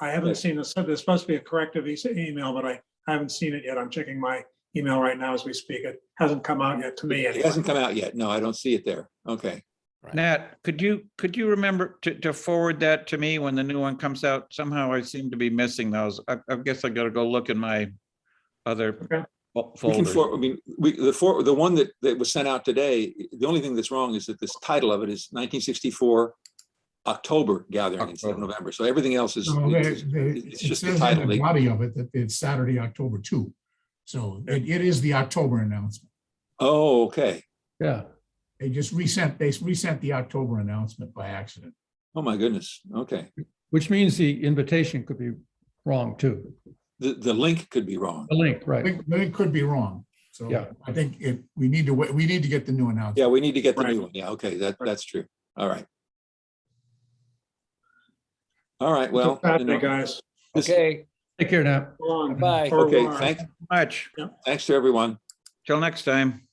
Speaker 4: I haven't seen this. There's supposed to be a corrective email, but I haven't seen it yet. I'm checking my email right now as we speak. It hasn't come out yet to me.
Speaker 2: It
Speaker 4: anyway.
Speaker 2: hasn't come out yet. No, I don't see it there. Okay.
Speaker 1: Right.
Speaker 6: Nat, could you remember to forward that to me when the new one comes out? Somehow I seem to be missing those. I guess I gotta go look in my other
Speaker 4: Okay.
Speaker 2: We can,
Speaker 6: folders.
Speaker 2: I mean, the one that was sent out today, the only thing that's wrong is that this title of it is 1964 October gathering instead of
Speaker 6: October.
Speaker 2: November. So everything else is,
Speaker 3: No,
Speaker 2: it's
Speaker 3: it
Speaker 2: just the
Speaker 3: says in
Speaker 2: title.
Speaker 3: the body of it that it's Saturday, October 2. So it is the October announcement.
Speaker 2: Oh, okay.
Speaker 7: Yeah.
Speaker 3: They resent the October announcement by accident.
Speaker 2: Oh, my goodness. Okay.
Speaker 7: Which means the invitation could be wrong too.
Speaker 2: The link could be wrong.
Speaker 7: The link, right?
Speaker 3: It could be wrong. So
Speaker 7: Yeah.
Speaker 3: I think we need to get the new announcement.
Speaker 2: Yeah, we need to get the
Speaker 4: Right.
Speaker 2: new one. Yeah, okay, that's true. All right. All right, well.
Speaker 4: Saturday, guys.
Speaker 1: Okay,
Speaker 7: Take care now.
Speaker 4: Go on.
Speaker 1: bye.
Speaker 4: Au
Speaker 2: Okay,
Speaker 4: revoir.
Speaker 2: thanks
Speaker 6: Much.
Speaker 2: to everyone.
Speaker 6: Till next time.